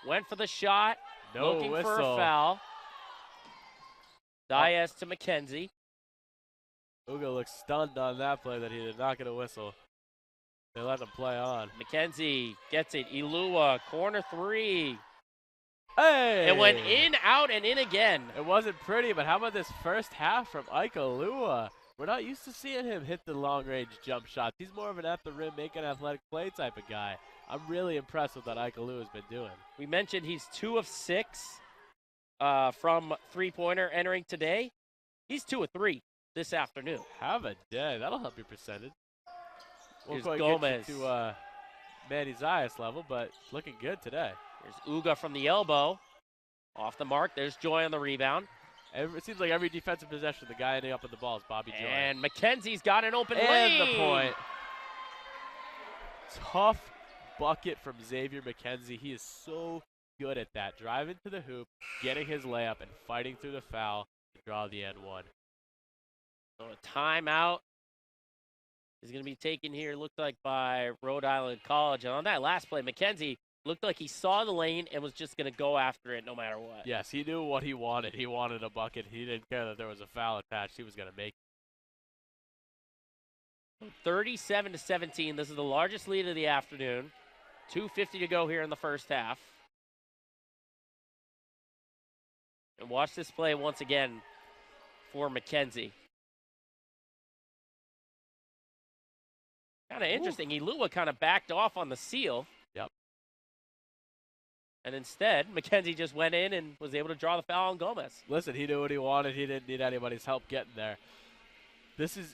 went for the shot, looking for a foul. Zayas to McKenzie. Uga looks stunned on that play that he did not get a whistle. They let him play on. McKenzie gets it. Ilua, corner 3. Hey! It went in, out, and in again. It wasn't pretty, but how about this first half from Ike Alua? We're not used to seeing him hit the long-range jump shots. He's more of an at-the-rim, make an athletic play type of guy. I'm really impressed with what Ike Alua has been doing. We mentioned he's 2 of 6 from three-pointer entering today. He's 2 of 3 this afternoon. Have a day. That'll help your percentage. Won't quite Gomez. get you to Manny Zayas level, but looking good today. Here's Uga from the elbow. Off the mark. There's Joy on the rebound. It seems like every defensive possession, the guy ending up with the ball is Bobby Joy. And McKenzie's got an open lane. And the point. Tough bucket from Xavier McKenzie. He is so good at that. Driving to the hoop, getting his layup, and fighting through the foul to draw the N1. So a timeout is going to be taken here, looked like by Rhode Island College. And on that last play, McKenzie looked like he saw the lane and was just going to go after it no matter what. Yes, he knew what he wanted. He wanted a bucket. He didn't care that there was a foul attached. He was going to make it. 37-17. This is the largest lead of the afternoon. 2:50 to go here in the first half. And watch this play once again for McKenzie. Kind of interesting. Ilua kind of backed off on the seal. Yep. And instead, McKenzie just went in and was able to draw the foul on Gomez. Listen, he knew what he wanted. He didn't need anybody's help getting there.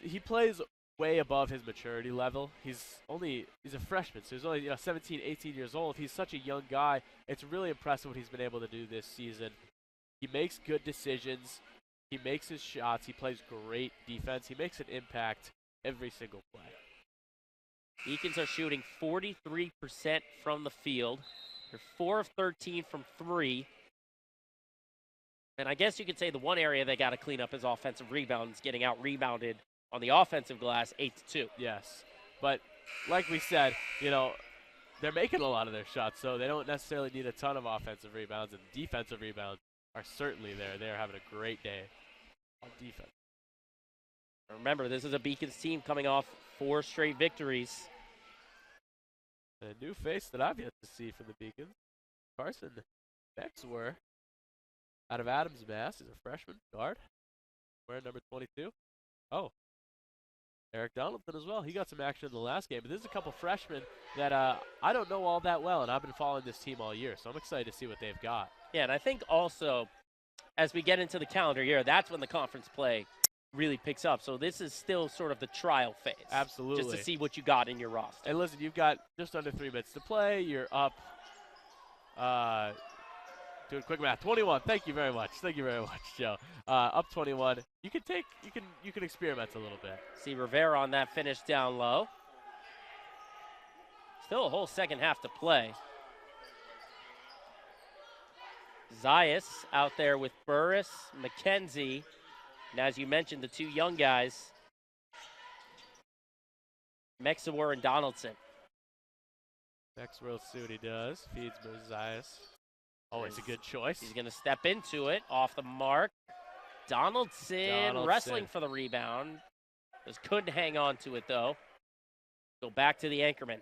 He plays way above his maturity level. He's a freshman, so he's only 17, 18 years old. He's such a young guy. It's really impressive what he's been able to do this season. He makes good decisions. He makes his shots. He plays great defense. He makes an impact every single play. Beacons are shooting 43% from the field. They're 4 of 13 from 3. And I guess you could say the one area they got to clean up is offensive rebounds, getting out rebounded on the offensive glass 8-2. Yes. But like we said, they're making a lot of their shots, so they don't necessarily need a ton of offensive rebounds, and defensive rebounds are certainly there. They're having a great day on defense. Remember, this is a Beacons team coming off 4 straight victories. A new face that I've yet to see for the Beacons. Carson Bexwer out of Adams, Mass. He's a freshman guard. Wearing number 22. Oh, Eric Donaldson as well. He got some action in the last game. But this is a couple freshmen that I don't know all that well, and I've been following this team all year, so I'm excited to see what they've got. Yeah, and I think also as we get into the calendar year, that's when the conference play really picks up. So this is still sort of the trial phase. Absolutely. Just to see what you got in your roster. And listen, you've got just under 3 minutes to play. You're up, doing quick math, 21. Thank you very much. Thank you very much, Joe. Up 21. You can experiment a little bit. See Rivera on that finish down low. Still a whole second half to play. Zayas out there with Burris, McKenzie, and as you mentioned, the 2 young guys, Mexawar and Donaldson. Mexawar will see what he does. Feeds Zayas. Always a good choice. He's going to step into it, off the mark. Donaldson wrestling for the rebound. Just couldn't hang on to it, though. Go back to the anchorman.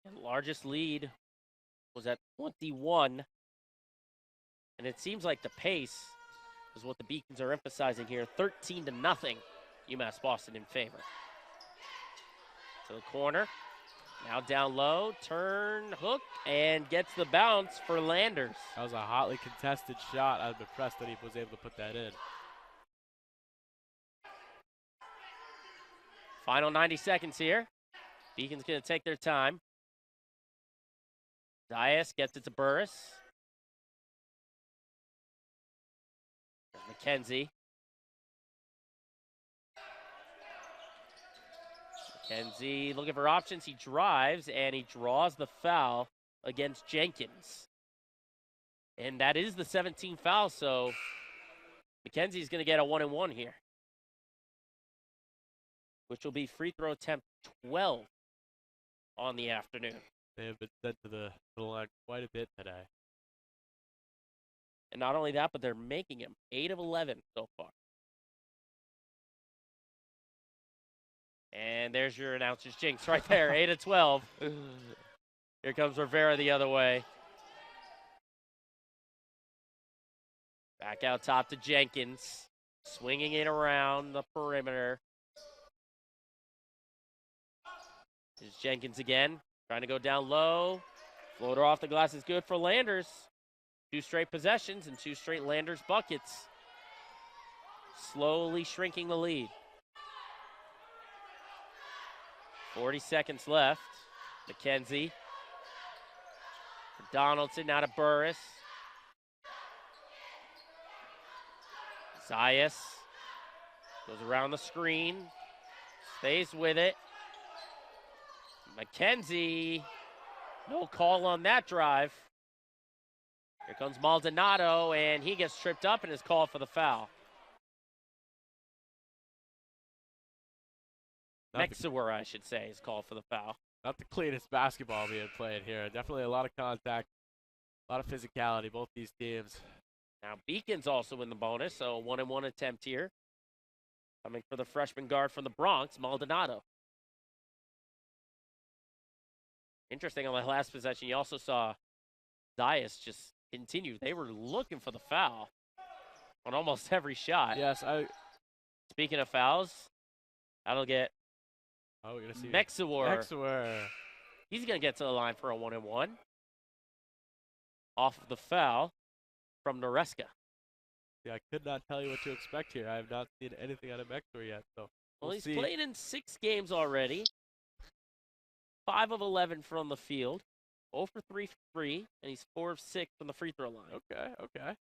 And largest lead was at 21. And it seems like the pace is what the Beacons are emphasizing here. 13-0. UMass Boston in favor. To the corner. Now down low. Turn, hook, and gets the bounce for Landers. That was a hotly contested shot. I'm impressed that he was able to put that in. Final 90 seconds here. Beacon's going to take their time. Dias gets it to Burris. There's McKenzie. McKenzie looking for options. He drives, and he draws the foul against Jenkins. And that is the 17th foul, so McKenzie's going to get a 1-and-1 here, which will be free throw attempt 12 on the afternoon. They have been sent to the line quite a bit today. And not only that, but they're making him 8 of 11 so far. And there's your announcer's jinx right there, 8 of 12. Here comes Rivera the other way. Back out top to Jenkins, swinging it around the perimeter. Here's Jenkins again, trying to go down low. Floater off the glass is good for Landers. 2 straight possessions and 2 straight Landers buckets. Slowly shrinking the lead. 40 seconds left. McKenzie. Donaldson, now to Burris. Zayas goes around the screen. Stays with it. McKenzie. No call on that drive. Here comes Maldonado, and he gets tripped up and is called for the foul. Mexawar, I should say, is called for the foul. Not the cleanest basketball being played here. Definitely a lot of contact, a lot of physicality, both these teams. Now Beacon's also in the bonus, so 1-and-1 attempt here. Coming for the freshman guard from the Bronx, Maldonado. Interesting, on the last possession, you also saw Zayas just continue. They were looking for the foul on almost every shot. Yes, Speaking of fouls, That'll get Oh, we're going to see Mexawar. He's going to get to the line for a 1-and-1. Off of the foul from Noreska. Yeah, I could not tell you what to expect here. I have not seen anything out of Mexawar yet, so Well, he's see. played in 6 games already. 5 of 11 from the field. 0 for 3 from 3, and he's 4 of 6 from the free throw line. Okay.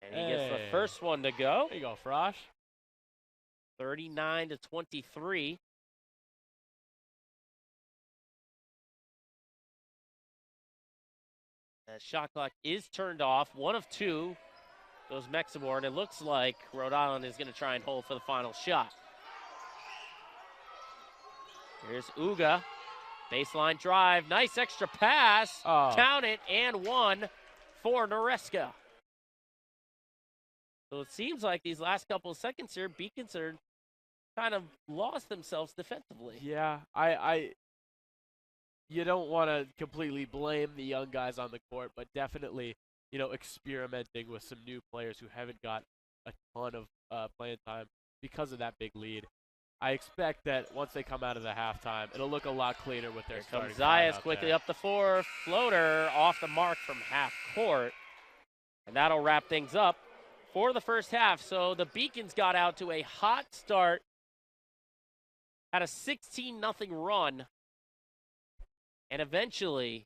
And he gets the first one to go. There you go, Frosh. 39-23. Shot clock is turned off. 1 of 2 goes Mexamore, and it looks like Rhode Island is going to try and hold for the final shot. Here's Uga. Baseline drive. Nice extra pass. Count it, and 1 for Noreska. So it seems like these last couple of seconds here, Beacons are kind of lost themselves defensively. Yeah, you don't want to completely blame the young guys on the court, but definitely, experimenting with some new players who haven't got a ton of playing time because of that big lead. I expect that once they come out of the halftime, it'll look a lot cleaner with their starting Zayas quickly up the floor. Floater off the mark from half court. And that'll wrap things up for the first half. So the Beacons got out to a hot start. Had a 16-0 run. And eventually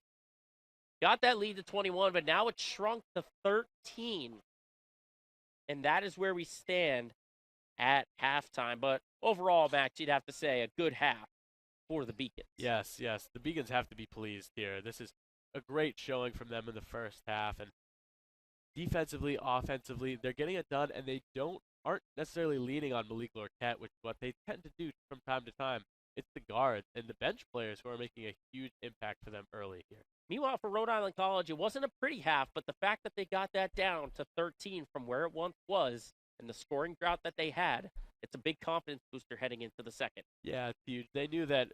got that lead to 21, but now it's shrunk to 13. And that is where we stand at halftime. But overall, Max, you'd have to say a good half for the Beacons. Yes. The Beacons have to be pleased here. This is a great showing from them in the first half. And defensively, offensively, they're getting it done, and they aren't necessarily leaning on Malik Lorquette, which is what they tend to do from time to time. It's the guards and the bench players who are making a huge impact for them early here. Meanwhile, for Rhode Island College, it wasn't a pretty half, but the fact that they got that down to 13 from where it once was and the scoring drought that they had, it's a big confidence booster heading into the second. Yeah, it's huge. They knew that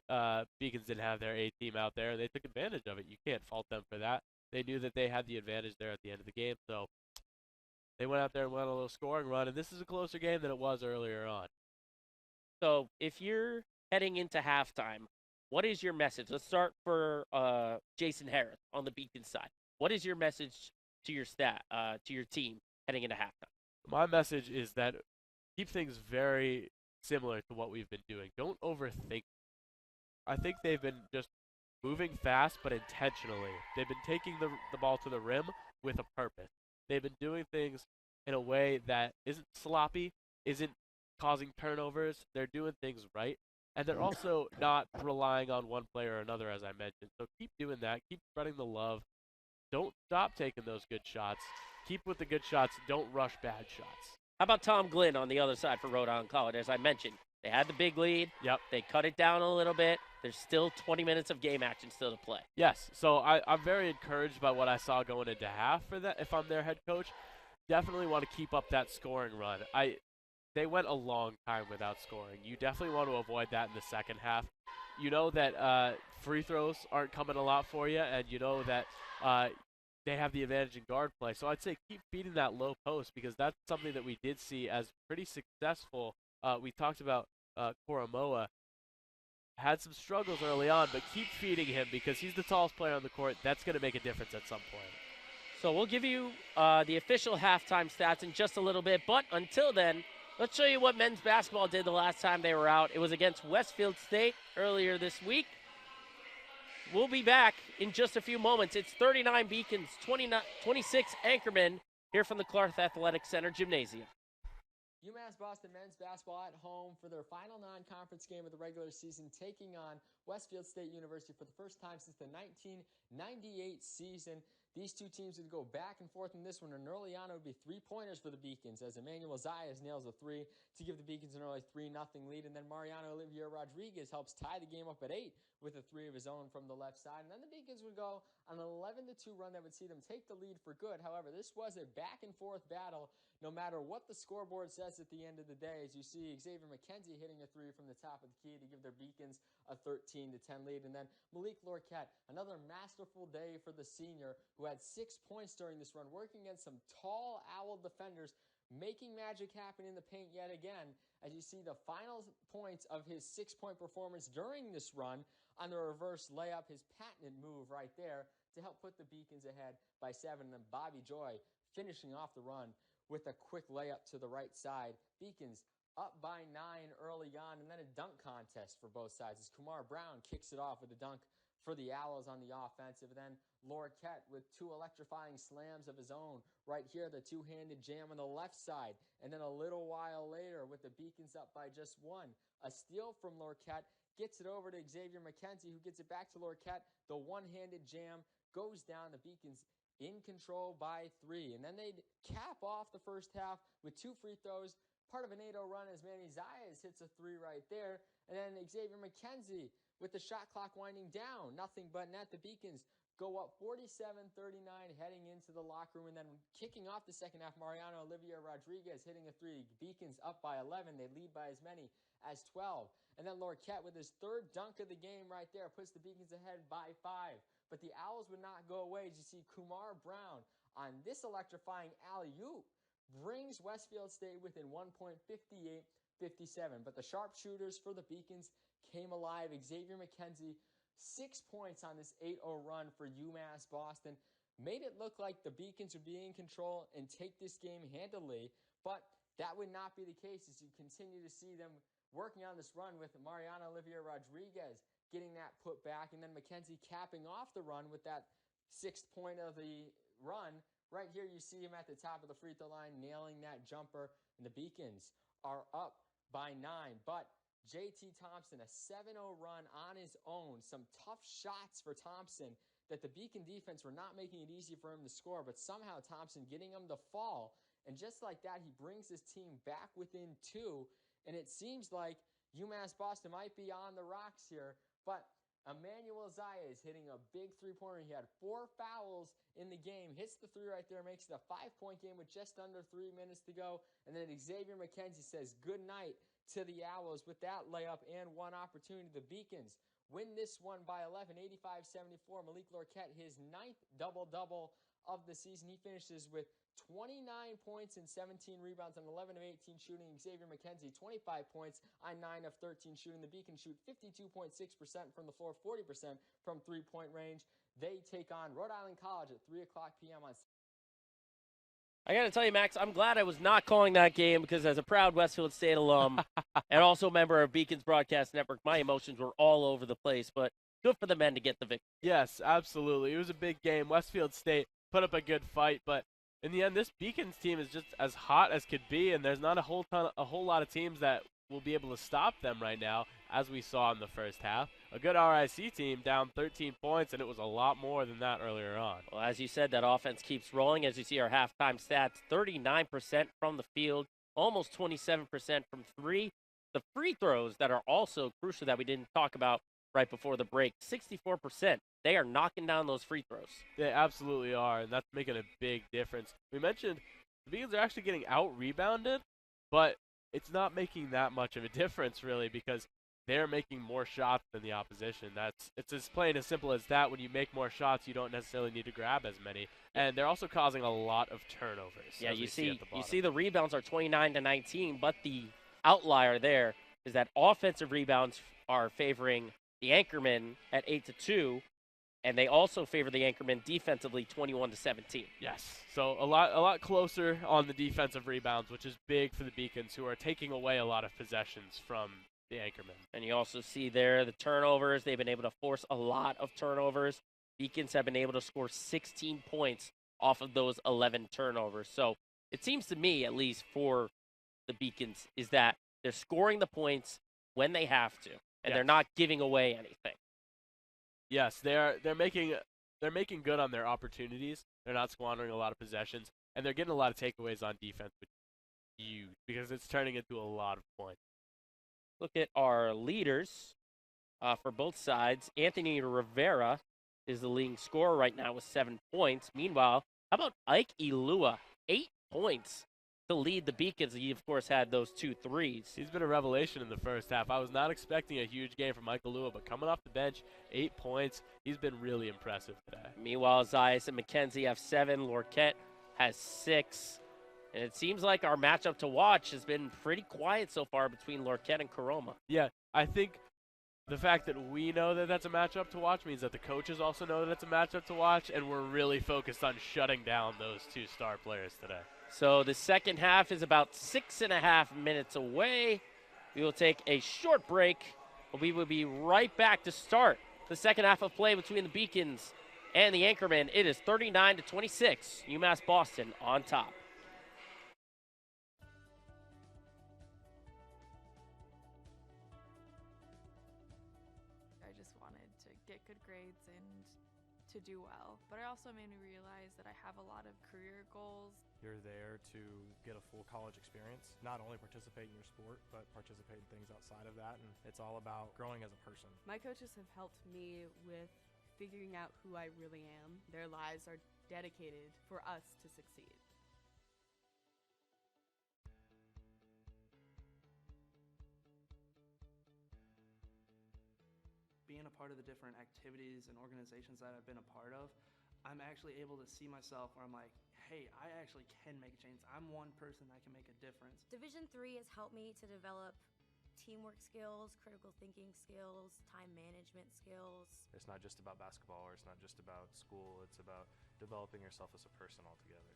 Beacons didn't have their A team out there, and they took advantage of it. You can't fault them for that. They knew that they had the advantage there at the end of the game, so they went out there and went on a little scoring run, and this is a closer game than it was earlier on. So if you're heading into halftime, what is your message? Let's start for Jason Harris on the Beacon side. What is your message to your to your team heading into halftime? My message is that keep things very similar to what we've been doing. Don't overthink. I think they've been just moving fast, but intentionally. They've been taking the ball to the rim with a purpose. They've been doing things in a way that isn't sloppy, isn't causing turnovers. They're doing things right. And they're also not relying on one player or another, as I mentioned. So keep doing that. Keep spreading the love. Don't stop taking those good shots. Keep with the good shots. Don't rush bad shots. How about Tom Glynn on the other side for Rhode Island College? As I mentioned, they had the big lead. Yep. They cut it down a little bit. There's still 20 minutes of game action still to play. Yes. So I'm very encouraged by what I saw going into half for that. If I'm their head coach, definitely want to keep up that scoring run. They went a long time without scoring. You definitely want to avoid that in the second half. You know that free throws aren't coming a lot for you, and you know that they have the advantage in guard play. So I'd say keep beating that low post because that's something that we did see as pretty successful. We talked about Koromoa. Had some struggles early on, but keep feeding him because he's the tallest player on the court. That's going to make a difference at some point. So we'll give you the official halftime stats in just a little bit, but until then, let's show you what men's basketball did the last time they were out. It was against Westfield State earlier this week. We'll be back in just a few moments. It's 39 Beacons, 26 Anchorman here from the Clark Athletic Center Gymnasium. UMass Boston men's basketball at home for their final non-conference game of the regular season, taking on Westfield State University for the first time since the 1998 season. These two teams would go back and forth in this one, and early on it would be three-pointers for the Beacons as Emmanuel Zayas nails a three to give the Beacons an early 3-0 lead, and then Mariano Olivier Rodriguez helps tie the game up at 8 with a three of his own from the left side. And then the Beacons would go on an 11-2 run that would see them take the lead for good. However, this was a back-and-forth battle no matter what the scoreboard says at the end of the day, as you see Xavier McKenzie hitting a three from the top of the key to give their Beacons a 13-10 lead. And then Malik Lorquette, another masterful day for the senior who had 6 points during this run, working against some tall Owl defenders, making magic happen in the paint yet again, as you see the final points of his 6-point performance during this run on the reverse layup, his patented move right there to help put the Beacons ahead by 7. And then Bobby Joy finishing off the run with a quick layup to the right side. Beacons up by 9 early on, and then a dunk contest for both sides as Kumar Brown kicks it off with a dunk for the Owls on the offensive. And then Lorquette with 2 electrifying slams of his own. Right here, the 2-handed jam on the left side. And then a little while later, with the Beacons up by just 1, a steal from Lorquette, gets it over to Xavier McKenzie, who gets it back to Lorquette. The one-handed jam goes down. The Beacons in control by 3. And then they cap off the first half with 2 free throws, part of an 8-0 run as Manny Zayas hits a 3 right there. And then Xavier McKenzie with the shot clock winding down. Nothing but net. The Beacons go up 47-39 heading into the locker room. And then kicking off the second half, Mariano Olivia Rodriguez hitting a 3. Beacons up by 11. They lead by as many as 12. And then Lorquette with his 3rd dunk of the game right there puts the Beacons ahead by 5. But the Owls would not go away, as you see Kumar Brown on this electrifying alley-oop brings Westfield State within 1 point, 58-57. But the sharpshooters for the Beacons came alive. Xavier McKenzie, 6 points on this 8-0 run for UMass Boston. Made it look like the Beacons would be in control and take this game handily, but that would not be the case as you continue to see them working on this run with Mariana Olivia Rodriguez getting that put back, and then McKenzie capping off the run with that 6th point of the run. Right here, you see him at the top of the free throw line, nailing that jumper, and the Beacons are up by 9. But JT Thompson, a 7-0 run on his own. Some tough shots for Thompson that the Beacon defense were not making it easy for him to score, but somehow Thompson getting him to fall. And just like that, he brings his team back within 2. And it seems like UMass Boston might be on the rocks here, but Emmanuel Zayas hitting a big 3-pointer. He had 4 fouls in the game, hits the 3 right there, makes it a 5-point game with just under 3 minutes to go. And then Xavier McKenzie says good night to the Owls with that layup and 1 opportunity. The Beacons win this one by 11, 85-74. Malik Lorquette, his 9th double-double of the season. He finishes with 29 points and 17 rebounds on 11 of 18 shooting. Xavier McKenzie, 25 points on 9 of 13 shooting. The Beacons shoot 52.6% from the floor, 40% from 3-point range. They take on Rhode Island College at 3 o'clock p.m. on I got to tell you, Max, I'm glad I was not calling that game because as a proud Westfield State alum and also a member of Beacons Broadcast Network, my emotions were all over the place. But good for the men to get the victory. Yes, absolutely. It was a big game. Westfield State put up a good fight, but in the end, this Beacons team is just as hot as could be, and there's not a whole lot of teams that will be able to stop them right now, as we saw in the first half. A good RIC team down 13 points, and it was a lot more than that earlier on. Well, as you said, that offense keeps rolling. As you see our halftime stats, 39% from the field, almost 27% from 3. The free throws that are also crucial that we didn't talk about right before the break, 64%. They are knocking down those free throws. They absolutely are, and that's making a big difference. We mentioned the Beacons are actually getting out-rebounded, but it's not making that much of a difference, really, because they're making more shots than the opposition. It's as plain as simple as that. When you make more shots, you don't necessarily need to grab as many. And they're also causing a lot of turnovers. Yeah, you see the rebounds are 29-19, but the outlier there is that offensive rebounds are favoring the Anchormen at 8-2. And they also favor the Anchormen defensively 21-17. Yes. So a lot closer on the defensive rebounds, which is big for the Beacons, who are taking away a lot of possessions from the Anchormen. And you also see there the turnovers. They've been able to force a lot of turnovers. Beacons have been able to score 16 points off of those 11 turnovers. So it seems to me, at least for the Beacons, is that they're scoring the points when they have to, and they're not giving away anything. Yes, they're making good on their opportunities. They're not squandering a lot of possessions, and they're getting a lot of takeaways on defense, which is huge because it's turning into a lot of points. Look at our leaders for both sides. Anthony Rivera is the leading scorer right now with 7 points. Meanwhile, how about Ike Ilua? 8 points to lead the Beacons. He, of course, had those 2 threes. He's been a revelation in the first half. I was not expecting a huge game from Michael Lua, but coming off the bench, 8 points, he's been really impressive today. Meanwhile, Zayas and McKenzie have 7. Lorquette has 6. And it seems like our matchup to watch has been pretty quiet so far between Lorquette and Caroma. Yeah, I think the fact that we know that that's a matchup to watch means that the coaches also know that it's a matchup to watch, and we're really focused on shutting down those 2 star players today. So the second half is about 6.5 minutes away. We will take a short break, but we will be right back to start the second half of play between the Beacons and the Anchorman. It is 39-26, UMass Boston on top. I just wanted to get good grades and to do well. But it also made me realize that I have a lot of career goals. You're there to get a full college experience, not only participate in your sport, but participate in things outside of that. And it's all about growing as a person. My coaches have helped me with figuring out who I really am. Their lives are dedicated for us to succeed. Being a part of the different activities and organizations that I've been a part of, I'm actually able to see myself where I'm like, hey, I actually can make a change. I'm one person that can make a difference. Division III has helped me to develop teamwork skills, critical thinking skills, time management skills. It's not just about basketball, or it's not just about school. It's about developing yourself as a person altogether.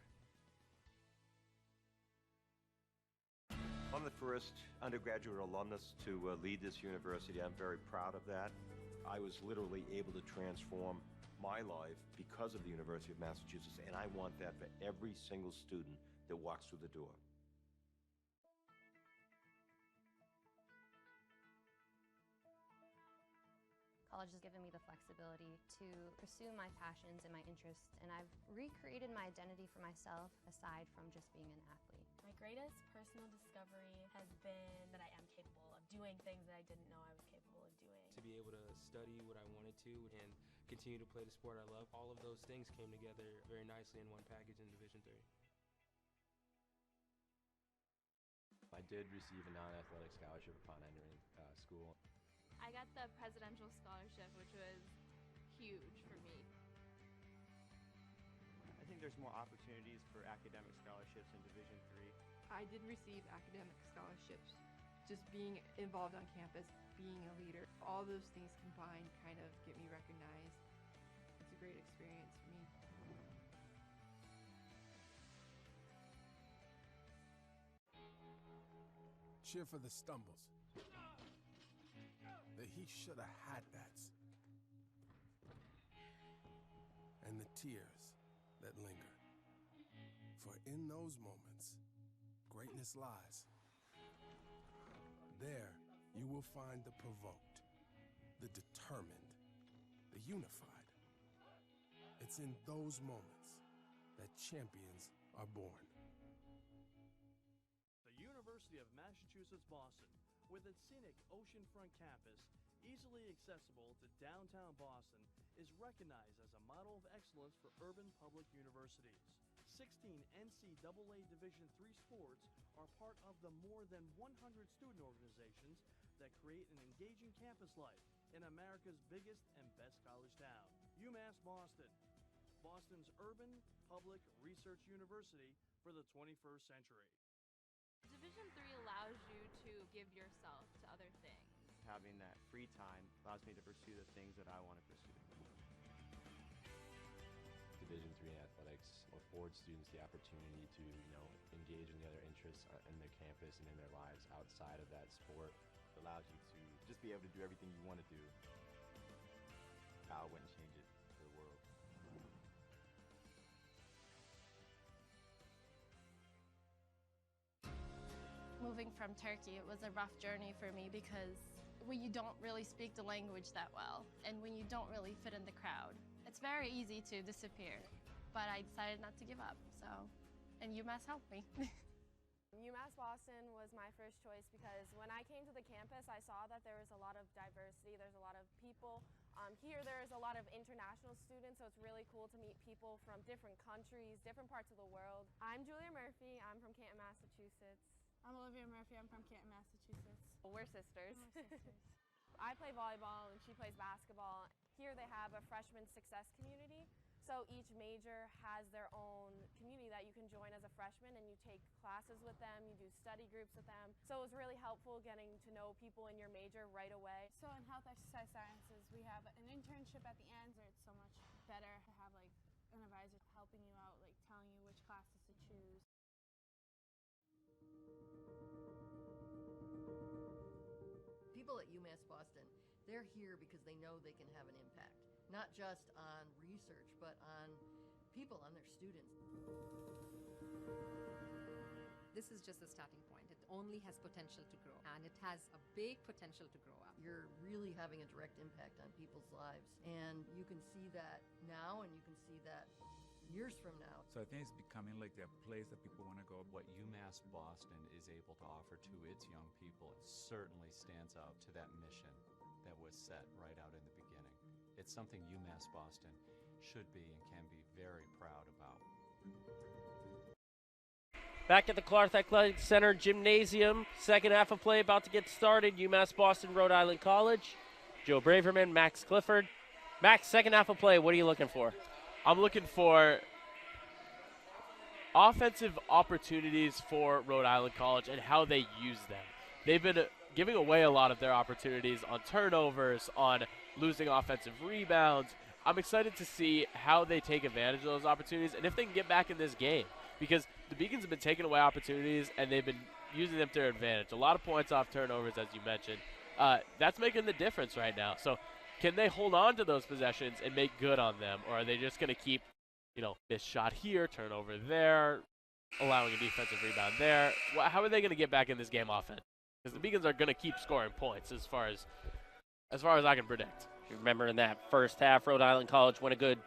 I'm the first undergraduate alumnus to lead this university. I'm very proud of that. I was literally able to transform my life because of the University of Massachusetts, and I want that for every single student that walks through the door. College has given me the flexibility to pursue my passions and my interests, and I've recreated my identity for myself aside from just being an athlete. My greatest personal discovery has been that I am capable of doing things that I didn't know I was capable of doing. To be able to study what I wanted to and continue to play the sport I love, all of those things came together very nicely in one package in Division III. I did receive a non-athletic scholarship upon entering school. I got the presidential scholarship, which was huge for me. I think there's more opportunities for academic scholarships in Division III. I did receive academic scholarships. Just being involved on campus, being a leader, all those things combined kind of get me recognized. It's a great experience for me. Cheer for the stumbles. The he shoulda had that's. And the tears that linger. For in those moments, greatness lies. There, you will find the provoked, the determined, the unified. It's in those moments that champions are born. The University of Massachusetts Boston, with its scenic oceanfront campus, easily accessible to downtown Boston, is recognized as a model of excellence for urban public universities. 16 NCAA Division III sports are part of the more than 100 student organizations that create an engaging campus life in America's biggest and best college town. UMass Boston, Boston's urban public research university for the 21st century. Division III allows you to give yourself to other things. Having that free time allows me to pursue the things that I want to pursue. Division III in athletics affords students the opportunity to, engage in the other interests in their campus and in their lives outside of that sport. It allows you to just be able to do everything you want to do. I wouldn't change it for the world. Moving from Turkey, it was a rough journey for me because when you don't really speak the language that well and when you don't really fit in the crowd, it's very easy to disappear. But I decided not to give up, and UMass helped me. UMass Boston was my first choice because when I came to the campus, I saw that there was a lot of diversity. There's a lot of people. Here, there's a lot of international students, so it's really cool to meet people from different countries, different parts of the world. I'm Julia Murphy. I'm from Canton, Massachusetts. I'm Olivia Murphy. I'm from Canton, Massachusetts. We're sisters. We're sisters. I play volleyball and she plays basketball. Here they have a freshman success community. So each major has their own community that you can join as a freshman, and you take classes with them, you do study groups with them. So it was really helpful getting to know people in your major right away. So in health exercise sciences, we have an internship at the end, or it's so much better to have like an advisor helping you out, like telling you which classes to choose. People at UMass Boston, they're here because they know they can have an impact, not just on research, but on people, on their students. This is just a starting point. It only has potential to grow, and it has a big potential to grow up. You're really having a direct impact on people's lives, and you can see that now, and you can see that years from now. So I think it's becoming like a place that people want to go. What UMass Boston is able to offer to its young people certainly stands out to that mission that was set right out in the beginning. It's something UMass Boston should be and can be very proud about. Back at the Clark Athletic Center Gymnasium, second half of play about to get started. UMass Boston, Rhode Island College. Joe Braverman, Max Clifford. Max, second half of play, what are you looking for? I'm looking for offensive opportunities for Rhode Island College and how they use them. They've been giving away a lot of their opportunities on turnovers, on losing offensive rebounds. I'm excited to see how they take advantage of those opportunities and if they can get back in this game, because the Beacons have been taking away opportunities and they've been using them to their advantage. A lot of points off turnovers, as you mentioned. That's making the difference right now. So can they hold on to those possessions and make good on them, or are they just going to keep, this shot here, turnover there, allowing a defensive rebound there? How are they going to get back in this game offense? Because the Beacons are going to keep scoring points as far as I can predict. Remember in that first half, Rhode Island College went a good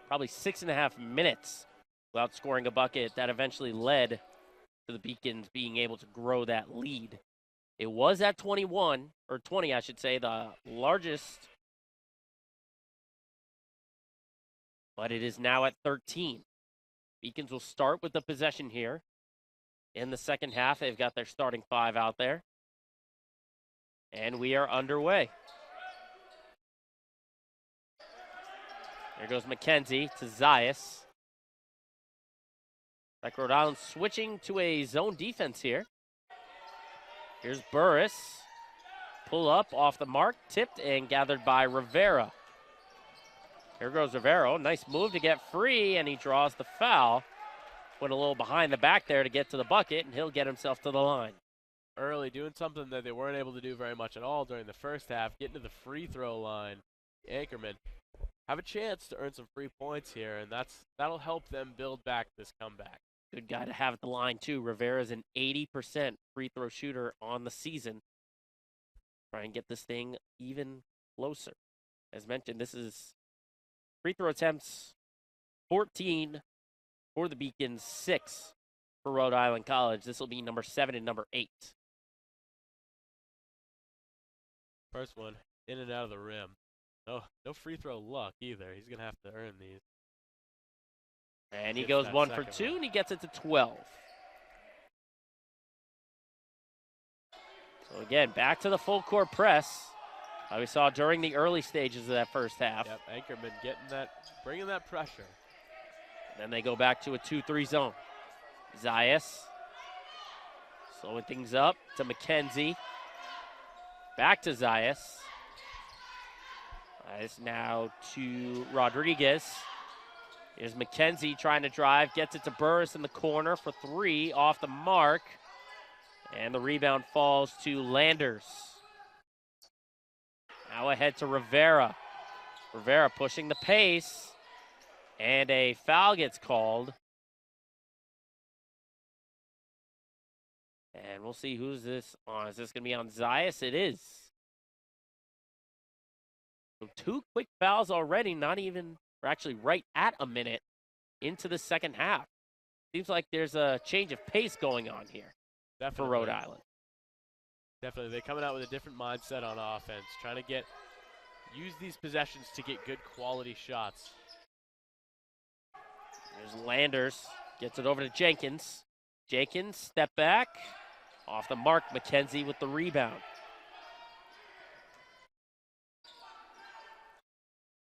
probably 6.5 minutes without scoring a bucket. That eventually led to the Beacons being able to grow that lead. It was at 21, or 20, I should say, the largest, but it is now at 13. Beacons will start with the possession here in the second half. They've got their starting five out there. And we are underway. There goes McKenzie to Zayas. Like Rhode Island switching to a zone defense here. Here's Burris. Pull up off the mark, tipped and gathered by Rivera. Here goes Rivera. Nice move to get free, and he draws the foul. Went a little behind the back there to get to the bucket, and he'll get himself to the line. Early, doing something that they weren't able to do very much at all during the first half, getting to the free throw line. Anchorman have a chance to earn some free points here, and that'll help them build back this comeback. Good guy to have at the line, too. Rivera's an 80% free throw shooter on the season. Try and get this thing even closer. As mentioned, this is free throw attempts 14 for the Beacons, 6 for Rhode Island College. This will be number 7 and number 8. First one, in and out of the rim. No free throw luck either. He's going to have to earn these. And he goes 1 for 2, and he gets it to 12. So again, back to the full court press. Like we saw during the early stages of that first half. Yep, Anchorman bringing that pressure. And then they go back to a 2-3 zone. Zayas slowing things up to McKenzie. Back to Zayas. Zayas now to Rodriguez. Here's McKenzie trying to drive, gets it to Burris in the corner for 3, off the mark. And the rebound falls to Landers. Now ahead to Rivera. Rivera pushing the pace. And a foul gets called. And we'll see who's this on. Is this going to be on Zayas? It is. So 2 quick fouls already, not even, or actually right at a minute into the second half. Seems like there's a change of pace going on here. for Rhode Island. Definitely. They're coming out with a different mindset on offense, trying to use these possessions to get good quality shots. There's Landers, gets it over to Jenkins. Jenkins, step back, off the mark, McKenzie with the rebound.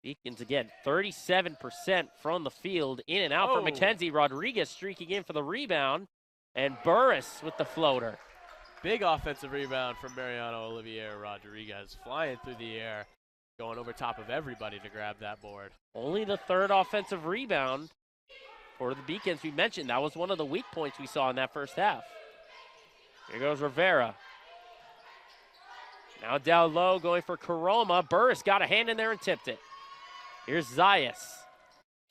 Beacons again, 37% from the field, in and out for McKenzie. Rodriguez streaking in for the rebound, and Burris with the floater. Big offensive rebound from Mariano Olivier Rodriguez, flying through the air, going over top of everybody to grab that board. Only the third offensive rebound for the Beacons. We mentioned that was one of the weak points we saw in that first half. Here goes Rivera. Now down low, going for Karoma. Burris got a hand in there and tipped it. Here's Zayas.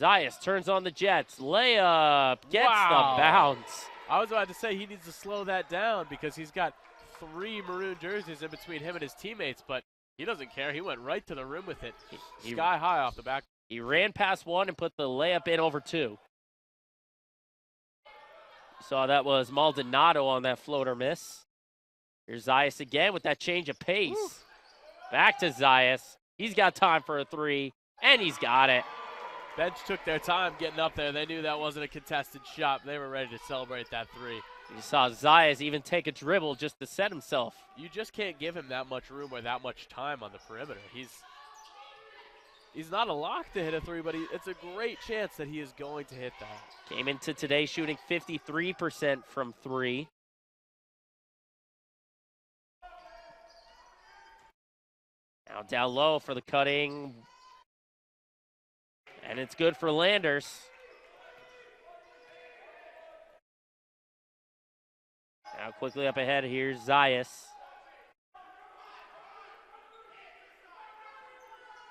Zayas turns on the Jets. Layup, gets the bounce. I was about to say he needs to slow that down because he's got 3 maroon jerseys in between him and his teammates, but he doesn't care. He went right to the rim with it. Sky high off the back. He ran past 1 and put the layup in over 2. You saw that was Maldonado on that floater miss. Here's Zayas again with that change of pace. Woo. Back to Zayas. He's got time for a 3, and he's got it. Bench took their time getting up there. They knew that wasn't a contested shot. They were ready to celebrate that 3. You saw Zayas even take a dribble just to set himself. You just can't give him that much room or that much time on the perimeter. He's not a lock to hit a 3, but it's a great chance that he is going to hit that. Came into today shooting 53% from 3. Now down low for the cutting. And it's good for Landers. Now quickly up ahead, here's Zayas.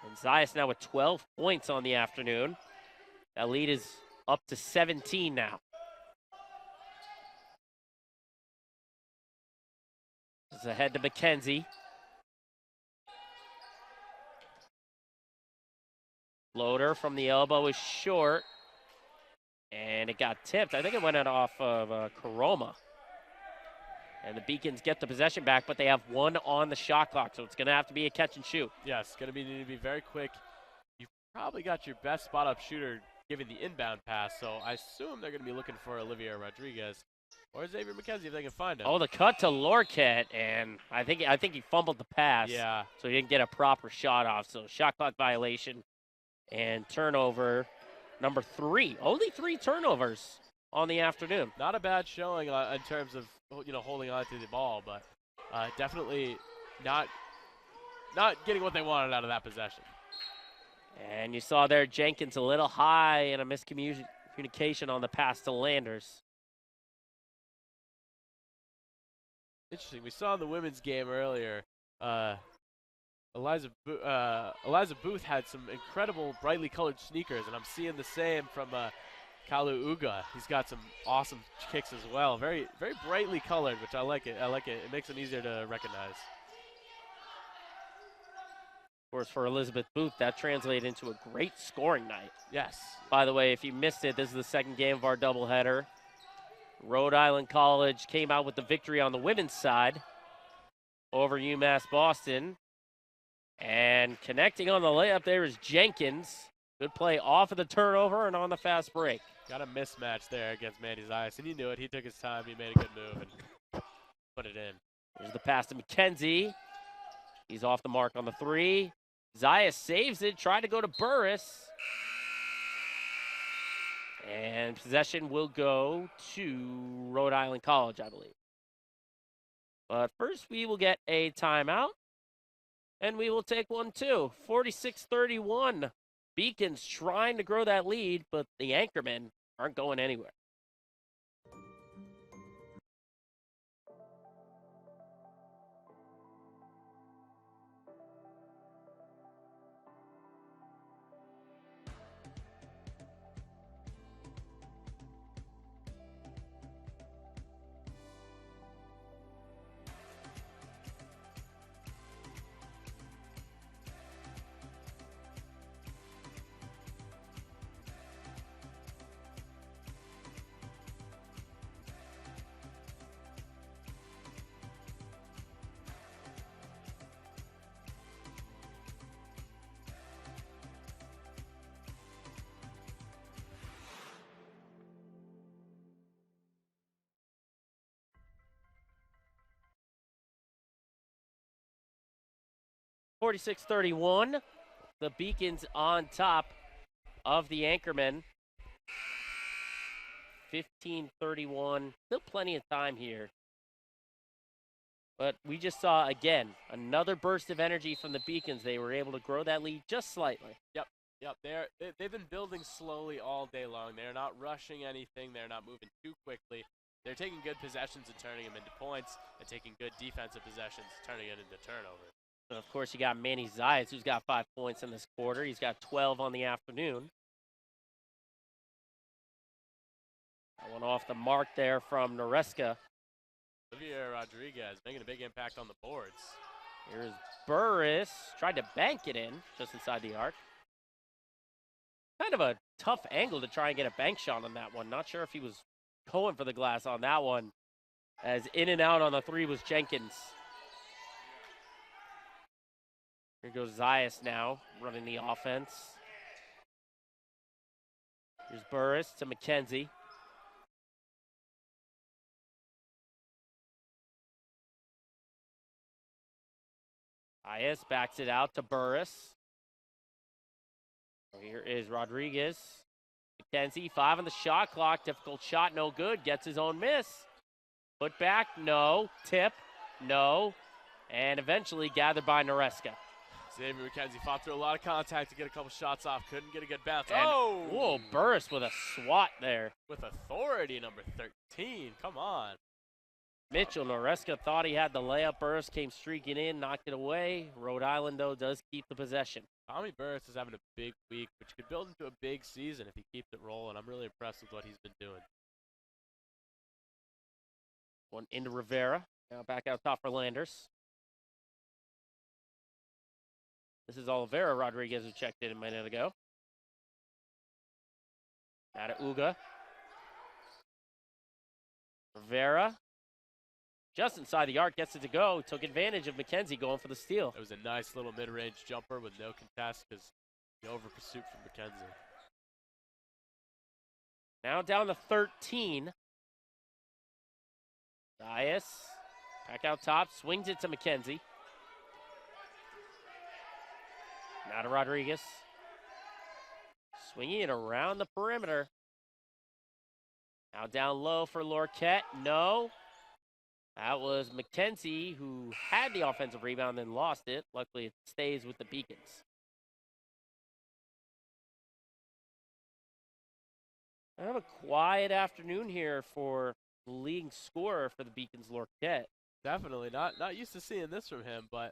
And Zayas now with 12 points on the afternoon. That lead is up to 17 now. It's ahead to McKenzie. Floater from the elbow is short. And it got tipped. I think it went out off of Karoma. And the Beacons get the possession back, but they have 1 on the shot clock, so it's going to have to be a catch and shoot. Yes, going to need to be very quick. You've probably got your best spot-up shooter giving the inbound pass, so I assume they're going to be looking for Olivier Rodriguez or Xavier McKenzie if they can find him. Oh, the cut to Lorquette, and I think he fumbled the pass. Yeah. So he didn't get a proper shot off. So shot clock violation and turnover number 3. Only 3 turnovers on the afternoon. Not a bad showing in terms of holding on to the ball, but definitely not getting what they wanted out of that possession. And you saw there Jenkins a little high and a miscommunication on the pass to Landers. Interesting. We saw in the women's game earlier, Eliza Booth had some incredible brightly colored sneakers, and I'm seeing the same from Kalu Uga. He's got some awesome kicks as well. Very, very brightly colored, which I like it. It makes them easier to recognize. Of course, for Elizabeth Booth, that translated into a great scoring night. Yes. By the way, if you missed it, this is the second game of our doubleheader. Rhode Island College came out with the victory on the women's side over UMass Boston. And connecting on the layup there is Jenkins. Good play off of the turnover and on the fast break. Got a mismatch there against Mandy Zayas, and he knew it. He took his time. He made a good move and put it in. Here's the pass to McKenzie. He's off the mark on the 3. Zayas saves it. Tried to go to Burris. And possession will go to Rhode Island College, I believe. But first, we will get a timeout. And we will take one, too. 46-31. Beacons trying to grow that lead, but the Anchormen aren't going anywhere. 46-31. The Beacons on top of the Anchormen. 15-31. Still plenty of time here. But we just saw, again, another burst of energy from the Beacons. They were able to grow that lead just slightly. Yep. They've been building slowly all day long. They're not rushing anything. They're not moving too quickly. They're taking good possessions and turning them into points, and taking good defensive possessions, turning it into turnovers. And of course, you got Manny Zayas, who's got 5 points in this quarter. He's got 12 on the afternoon. That one off the mark there from Noreska. Olivia Rodriguez making a big impact on the boards. Here's Burris. Tried to bank it in just inside the arc. Kind of a tough angle to try and get a bank shot on that one. Not sure if he was going for the glass on that one. As in and out on the 3 was Jenkins. Here goes Zayas now, running the offense. Here's Burris to McKenzie. Zayas backs it out to Burris. Here is Rodriguez. McKenzie, 5 on the shot clock. Difficult shot, no good. Gets his own miss. Put back, no. Tip, no. And eventually gathered by Noreska. Xavier McKenzie fought through a lot of contact to get a couple shots off. Couldn't get a good bounce. And, whoa, Burris with a swat there. With authority, number 13. Come on. Mitchell Noreska thought he had the layup. Burris came streaking in, knocked it away. Rhode Island, though, does keep the possession. Tommy Burris is having a big week, which could build into a big season if he keeps it rolling. I'm really impressed with what he's been doing. One into Rivera. Now back out top for Landers. This is Olivera Rodriguez who checked in a minute ago. Now to Uga. Rivera. Just inside the arc, gets it to go. Took advantage of McKenzie going for the steal. It was a nice little mid-range jumper with no contest because the over pursuit from McKenzie. Now down to 13. Zayas. Back out top, swings it to McKenzie. Now to Rodriguez. Swinging it around the perimeter. Now down low for Lorquette. No. That was McKenzie, who had the offensive rebound and lost it. Luckily, it stays with the Beacons. I have a quiet afternoon here for the leading scorer for the Beacons, Lorquette. Definitely. Not used to seeing this from him, but,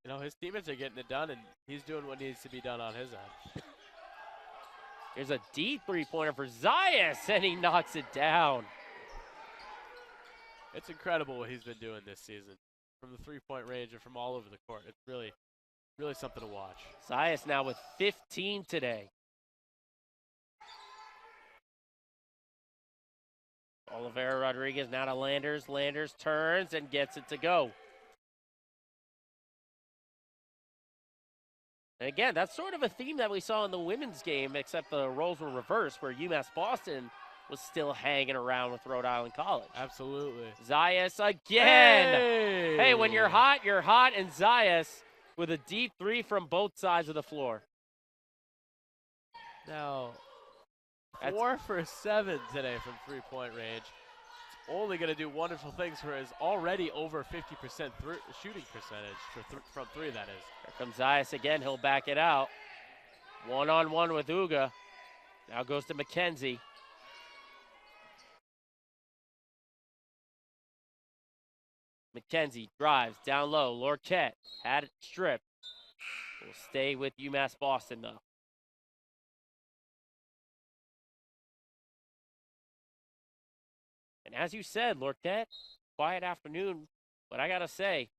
you know, his teammates are getting it done, and he's doing what needs to be done on his end. Here's a deep three-pointer for Zayas, and he knocks it down. It's incredible what he's been doing this season from the three-point range and from all over the court. It's really, really something to watch. Zayas now with 15 today. Olivera Rodriguez now to Landers. Landers turns and gets it to go. And again, that's sort of a theme that we saw in the women's game, except the roles were reversed, where UMass Boston was still hanging around with Rhode Island College. Absolutely. Zayas again. Hey, when you're hot, you're hot. And Zayas with a deep 3 from both sides of the floor. Now, 4 for 7 today from three-point range. It's only going to do wonderful things for his already over 50% shooting percentage from 3, that is. Here comes Zayas again. He'll back it out. One-on-one with Uga. Now goes to McKenzie. McKenzie drives down low. Lorquette had it stripped. Will stay with UMass Boston, though. And as you said, Lorquette, quiet afternoon. But I got to say,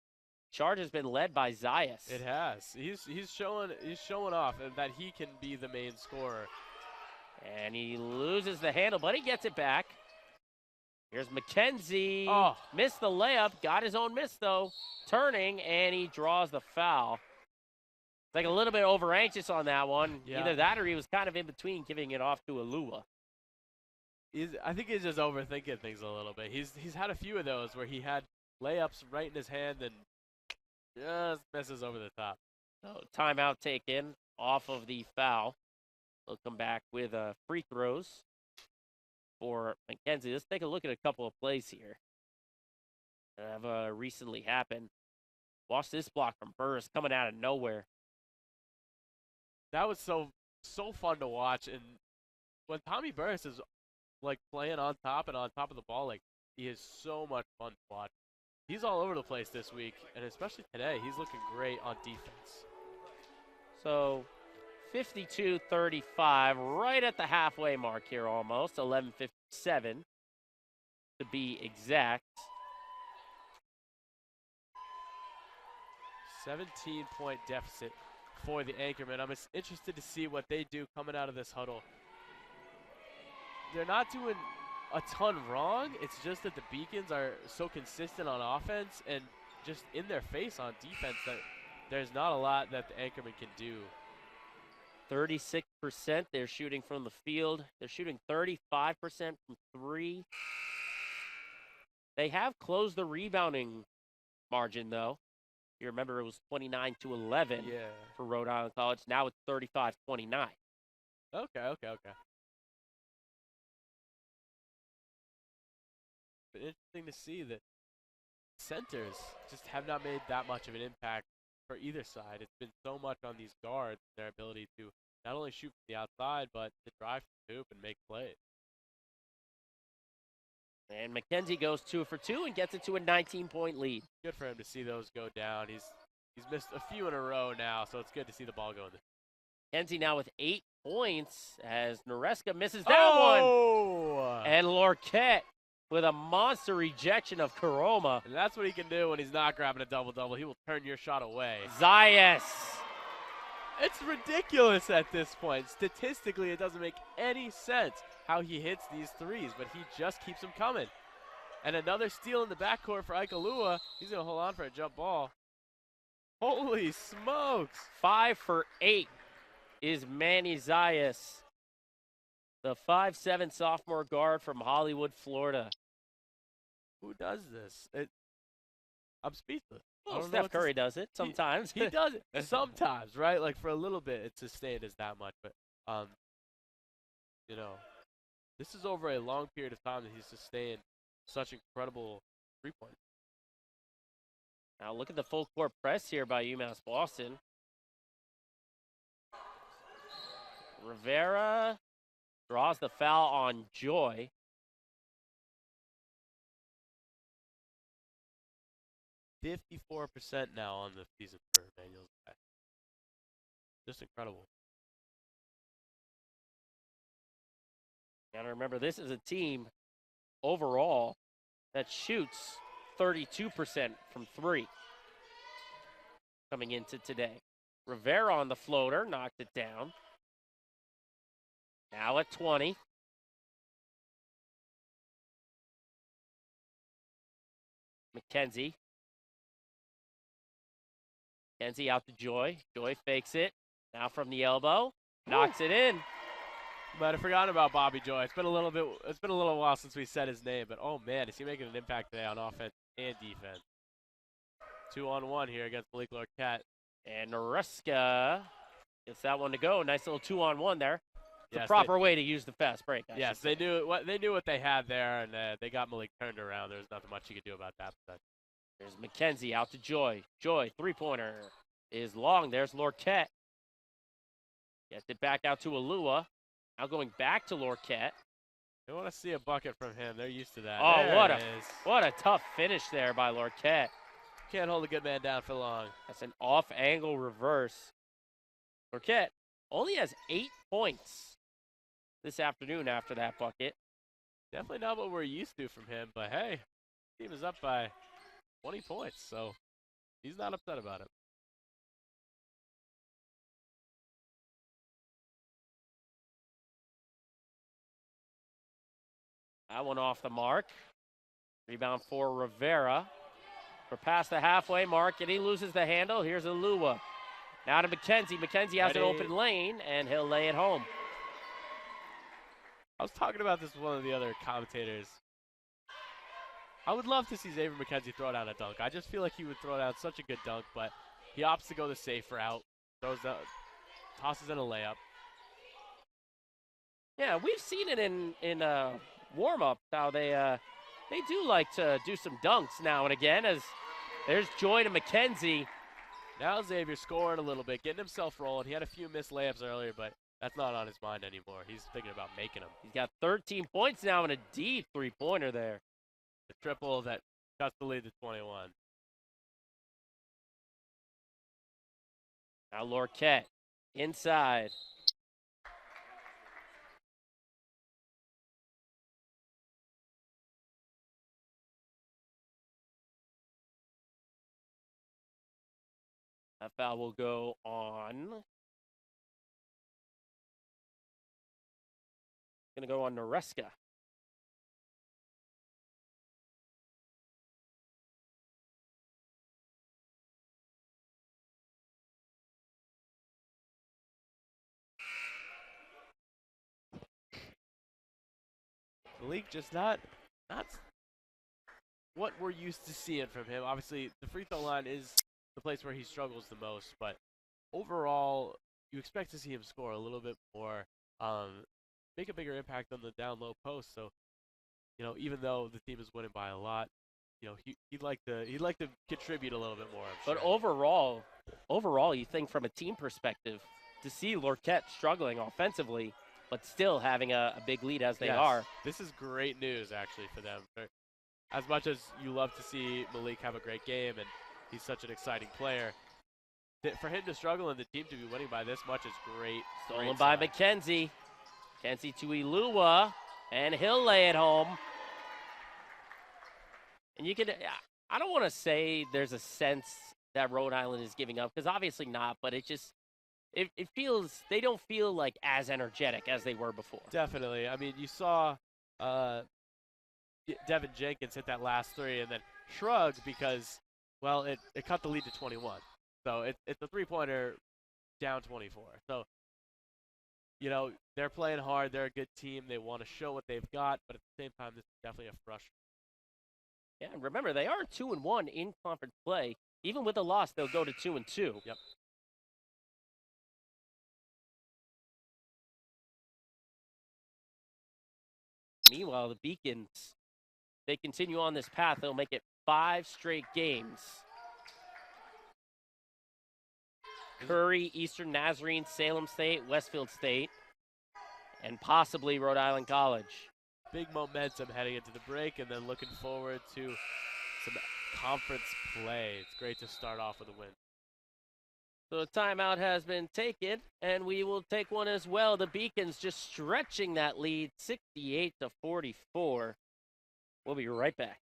charge has been led by Zayas. It has. He's showing off that he can be the main scorer. And he loses the handle, but he gets it back. Here's McKenzie. Oh. Missed the layup. Got his own miss, though. Turning, and he draws the foul. Like a little bit over anxious on that one. Yeah. Either that or he was kind of in between giving it off to Alua. I think he's just overthinking things a little bit. He's had a few of those where he had layups right in his hand and Just misses over the top. So timeout taken off of the foul. They'll come back with free throws for McKenzie. Let's take a look at a couple of plays here that have recently happened. Watch this block from Burris coming out of nowhere. That was so fun to watch. And when Tommy Burris is like playing on top of the ball, like he is so much fun to watch. He's all over the place this week, and especially today, he's looking great on defense. So 52-35, right at the halfway mark here almost, 11:57 to be exact. 17-point deficit for the Anchormen. I'm interested to see what they do coming out of this huddle. They're not doing a ton wrong. It's just that the Beacons are so consistent on offense and just in their face on defense that there's not a lot that the Anchormen can do. 36% they're shooting from the field. They're shooting 35% from three. They have closed the rebounding margin, though. You remember it was 29-11 for Rhode Island College. Now it's 35-29. Okay. But interesting to see that centers just have not made that much of an impact for either side. It's been so much on these guards, their ability to not only shoot from the outside, but to drive to the hoop and make plays. And McKenzie goes 2 for 2 and gets it to a 19-point lead. Good for him to see those go down. He's missed a few in a row now, so it's good to see the ball go in. McKenzie now with 8 points as Noreska misses that one. And Lorquette with a monster rejection of Karoma. And that's what he can do when he's not grabbing a double-double. He will turn your shot away. Zayas. It's ridiculous at this point. Statistically, it doesn't make any sense how he hits these threes, but he just keeps them coming. And another steal in the backcourt for Aikalua. He's going to hold on for a jump ball. Holy smokes. 5 for 8 is Manny Zayas, the 5'7" sophomore guard from Hollywood, Florida. Who does this? I'm speechless. Well, Steph Curry does it sometimes. He does it sometimes, right? Like for a little bit, it's sustained as that much. But, you know, this is over a long period of time that he's sustained such incredible three-pointers. Now look at the full court press here by UMass Boston. Rivera draws the foul on Joy. %54% now on the season for Emmanuel. Just incredible. And remember, this is a team overall that shoots 32% from three coming into today. Rivera on the floater, knocked it down. Now at 20. McKenzie. McKenzie out to Joy. Joy fakes it. Now from the elbow. Knocks it in. Might have forgotten about Bobby Joy. It's been a little while since we said his name, but oh man, is he making an impact today on offense and defense. 2-on-1 here against Malik Lorquette. And Noreska gets that one to go. Nice little 2-on-1 there. The Yes, proper way to use the fast break. Yes, they knew what they had there, and they got Malik turned around. There's nothing much you could do about that. But there's McKenzie out to Joy. Joy, three-pointer is long. There's Lorquette. Gets it back out to Alua. Now going back to Lorquette. They want to see a bucket from him. They're used to that. Oh, there what a tough finish there by Lorquette. Can't hold a good man down for long. That's an off-angle reverse. Lorquette only has 8 points this afternoon after that bucket. Definitely not what we're used to from him, but hey, team is up by 20 points, so he's not upset about it. That one off the mark. Rebound for Rivera. We're past the halfway mark, and he loses the handle. Here's Alua. Now to McKenzie. McKenzie has an open lane, and he'll lay it home. I was talking about this with one of the other commentators. I would love to see Xavier McKenzie throw down a dunk. I just feel like he would throw down such a good dunk, but he opts to go the safe route, tosses in a layup. Yeah, we've seen it in warm-up how they do like to do some dunks now and again. As there's Joy to McKenzie. Now Xavier scoring a little bit, getting himself rolling. He had a few missed layups earlier, but that's not on his mind anymore. He's thinking about making them. He's got 13 points now and a deep three-pointer there. The triple that cuts the lead to 21. Now Lorquette inside. That foul will go on. Gonna go on Noreska. Malik just not what we're used to seeing from him. Obviously, the free throw line is the place where he struggles the most, but overall, you expect to see him score a little bit more, make a bigger impact on the down low post. So, even though the team is winning by a lot, he'd like to contribute a little bit more. But overall, you think from a team perspective, to see Lorquette struggling offensively, but still having a big lead as they are. This is great news, actually, for them. As much as you love to see Malik have a great game, and he's such an exciting player, for him to struggle and the team to be winning by this much is great. Stolen by McKenzie. McKenzie to Ilua, and he'll lay it home. And I don't want to say there's a sense that Rhode Island is giving up, because obviously not, but it feels, they don't feel like as energetic as they were before. Definitely. I mean, you saw Devin Jenkins hit that last three and then shrug because, well, it cut the lead to 21. So it's a three-pointer down 24. So, they're playing hard. They're a good team. They want to show what they've got, but at the same time, this is definitely a frustrating. Yeah, and remember, they are 2-1 in conference play. Even with a loss, they'll go to 2-2. Yep. Meanwhile, the Beacons, they continue on this path. They'll make it 5 straight games. Curry, Eastern Nazarene, Salem State, Westfield State, and possibly Rhode Island College. Big momentum heading into the break, and then looking forward to some conference play. It's great to start off with a win. So the timeout has been taken, and we will take one as well. The Beacons just stretching that lead, 68-44. We'll be right back.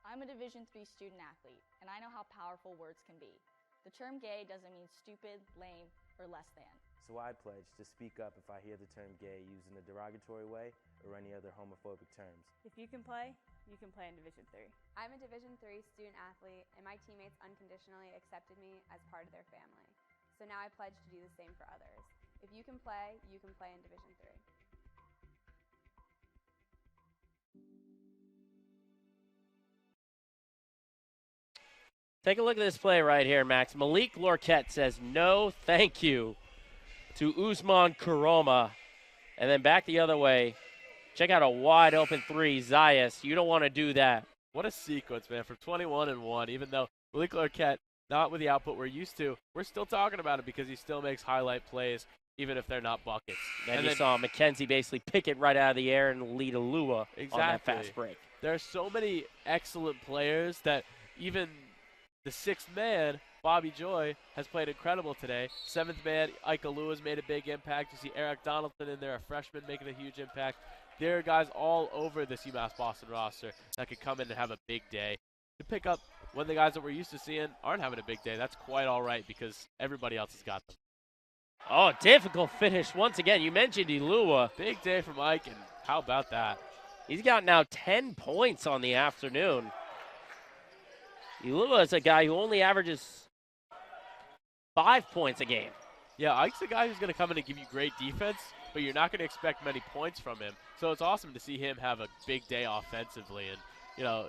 I'm a Division III student athlete, and I know how powerful words can be. The term gay doesn't mean stupid, lame, or less than. So I pledge to speak up if I hear the term gay used in a derogatory way or any other homophobic terms. If you can play in Division III. I'm a Division III student athlete, and my teammates unconditionally accepted me as part of their family. So now I pledge to do the same for others. If you can play in Division III. Take a look at this play right here, Max. Malik Lorquette says no thank you to Usman Kuroma. And then back the other way. Check out a wide open three. Zayas, you don't want to do that. What a sequence, man, from 21-1. Even though Malik Lorquette, not with the output we're used to, we're still talking about it because he still makes highlight plays, even if they're not buckets. And you saw McKenzie basically pick it right out of the air and lead Ilua on that fast break. There are so many excellent players that even the sixth man, Bobby Joy, has played incredible today. Seventh man, Ike Lewis, made a big impact. You see Eric Donaldson in there, a freshman, making a huge impact. There are guys all over this UMass Boston roster that could come in and have a big day. To pick up when the guys that we're used to seeing aren't having a big day, that's quite all right because everybody else has got them. Oh, difficult finish once again. You mentioned Ilua. Big day from Ike, and how about that? He's got now 10 points on the afternoon. Ilua is a guy who only averages 5 points a game. Yeah, Ike's a guy who's going to come in and give you great defense, but you're not going to expect many points from him. So it's awesome to see him have a big day offensively and, you know,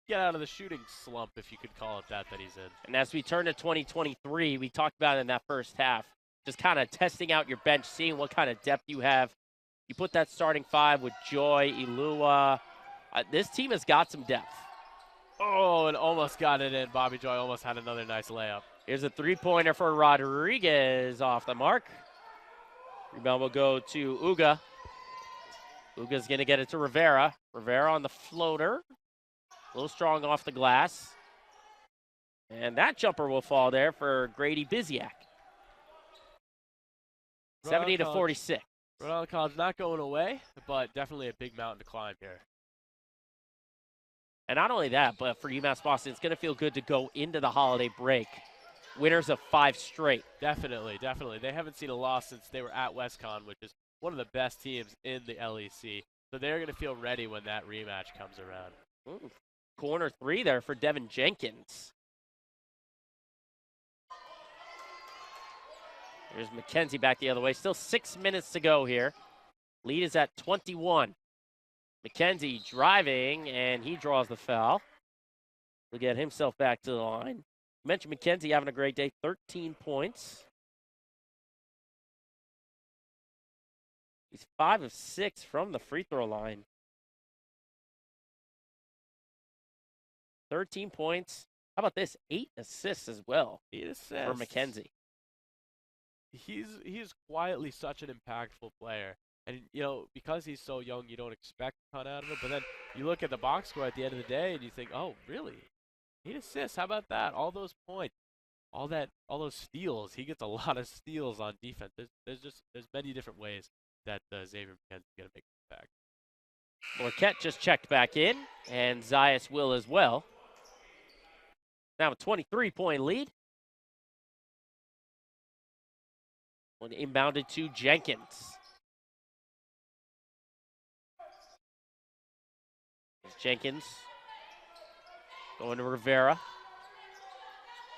get out of the shooting slump, if you could call it that he's in. And as we turn to 2023, we talked about it in that first half, just kind of testing out your bench, seeing what kind of depth you have. You put that starting five with Joy, Ilua. This team has got some depth. Oh, and almost got it in. Bobby Joy almost had another nice layup. Here's a three-pointer for Rodriguez off the mark. Rebound will go to Uga. Uga's going to get it to Rivera. Rivera on the floater. A little strong off the glass. And that jumper will fall there for Grady Biziak. 70-46. Rhode Island College not going away, but definitely a big mountain to climb here. And not only that, but for UMass Boston, it's going to feel good to go into the holiday break. Winners of 5 straight. Definitely, definitely. They haven't seen a loss since they were at WestCon, which is one of the best teams in the LEC. So they're going to feel ready when that rematch comes around. Ooh. Corner 3 there for Devin Jenkins. There's McKenzie back the other way. Still 6 minutes to go here. Lead is at 21. McKenzie driving, and he draws the foul. He'll get himself back to the line. Mentioned McKenzie having a great day, 13 points. He's 5 of 6 from the free throw line. 13 points. How about this? 8 assists as well. 8 assists for McKenzie. He's quietly such an impactful player. And, you know, because he's so young, you don't expect a ton out of him. But then you look at the box score at the end of the day and you think, oh, really? 8 assists, how about that? All those points, all those steals. He gets a lot of steals on defense. There's many different ways that Xavier McKenzie's going to make an impact. Lorquette just checked back in, and Zayas will as well. Now a 23-point lead. One inbounded to Jenkins. There's Jenkins going to Rivera.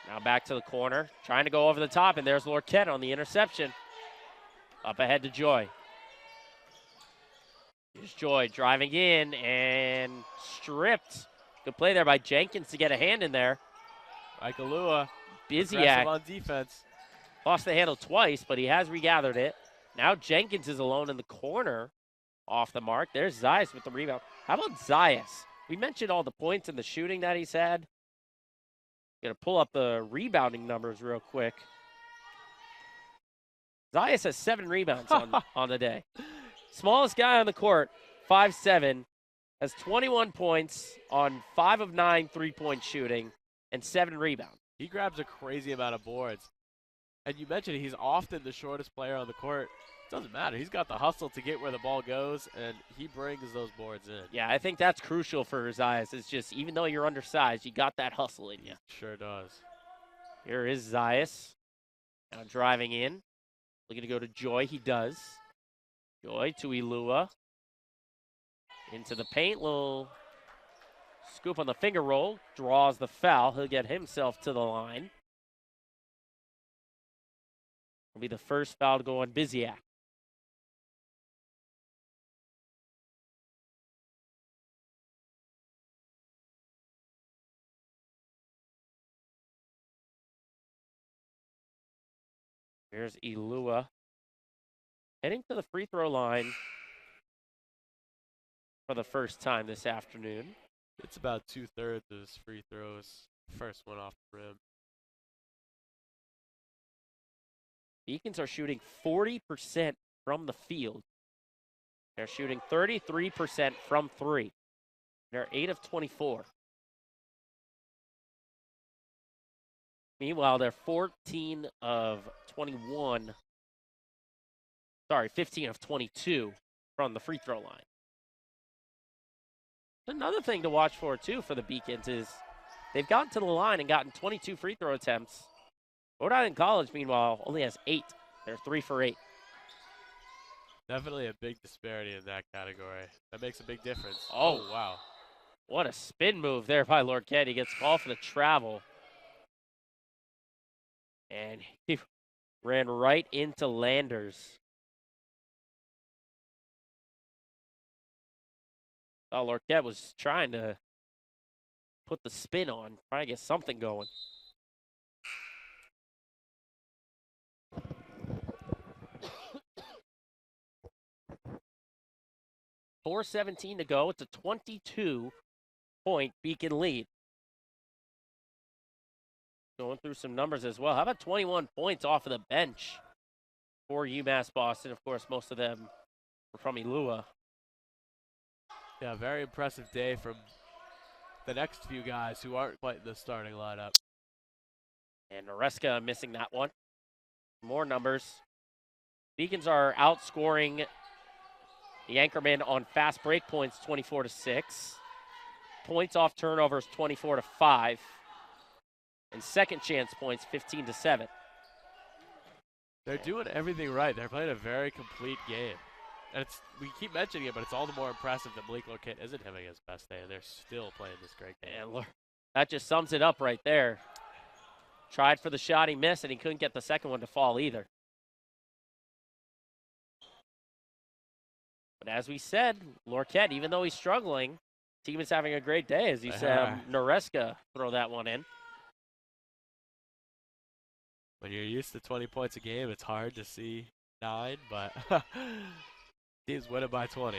Now back to the corner, trying to go over the top, and there's Lorquette on the interception. Up ahead to Joy. Here's Joy driving in and stripped. Good play there by Jenkins to get a hand in there. Ike Alua, Biziak on defense. Lost the handle twice, but he has regathered it. Now Jenkins is alone in the corner. Off the mark. There's Zayas with the rebound. How about Zayas? We mentioned all the points and the shooting that he's had. Gonna pull up the rebounding numbers real quick. Zayas has 7 rebounds on the day. Smallest guy on the court, 5'7", has 21 points on 5 of 9 3-point shooting and 7 rebounds. He grabs a crazy amount of boards. And you mentioned he's often the shortest player on the court. It doesn't matter. He's got the hustle to get where the ball goes, and he brings those boards in. Yeah, I think that's crucial for Zayas. It's just, even though you're undersized, you got that hustle in you. Sure does. Here is Zayas. Now driving in. Looking to go to Joy. He does. Joy to Ilua. Into the paint. Little scoop on the finger roll. Draws the foul. He'll get himself to the line. Will be the first foul to go on Biziak. Here's Ilua heading to the free throw line for the first time this afternoon. It's about 2/3 of his free throws. First one off the rim. Beacons are shooting 40% from the field. They're shooting 33% from 3. They're 8 of 24. Meanwhile, they're 14 of 21. Sorry, 15 of 22 from the free throw line. Another thing to watch for, too, for the Beacons is they've gotten to the line and gotten 22 free throw attempts. Rhode Island College, meanwhile, only has 8. They're 3 for 8. Definitely a big disparity in that category. That makes a big difference. Oh, wow. What a spin move there by Lorquette. He gets called for the travel. And he ran right into Landers. Oh, Lorquette was trying to put the spin on, trying to get something going. .417 to go. It's a 22-point Beacon lead. Going through some numbers as well. How about 21 points off of the bench for UMass Boston? Of course, most of them were from Elua. Yeah, very impressive day from the next few guys who aren't quite in the starting lineup. And Noreska missing that one. More numbers. Beacons are outscoring the Anchorman on fast break points 24-6. Points off turnovers 24-5. And second chance points 15-7. They're doing everything right. They're playing a very complete game. And we keep mentioning it, but it's all the more impressive that Malik Lorquette isn't having his best day, and they're still playing this great game. And that just sums it up right there. Tried for the shot, he missed, and he couldn't get the second one to fall either. But as we said, Lorquette, even though he's struggling, team is having a great day. As you said, Noreska throw that one in. When you're used to 20 points a game, it's hard to see 9, but teams win it by 20.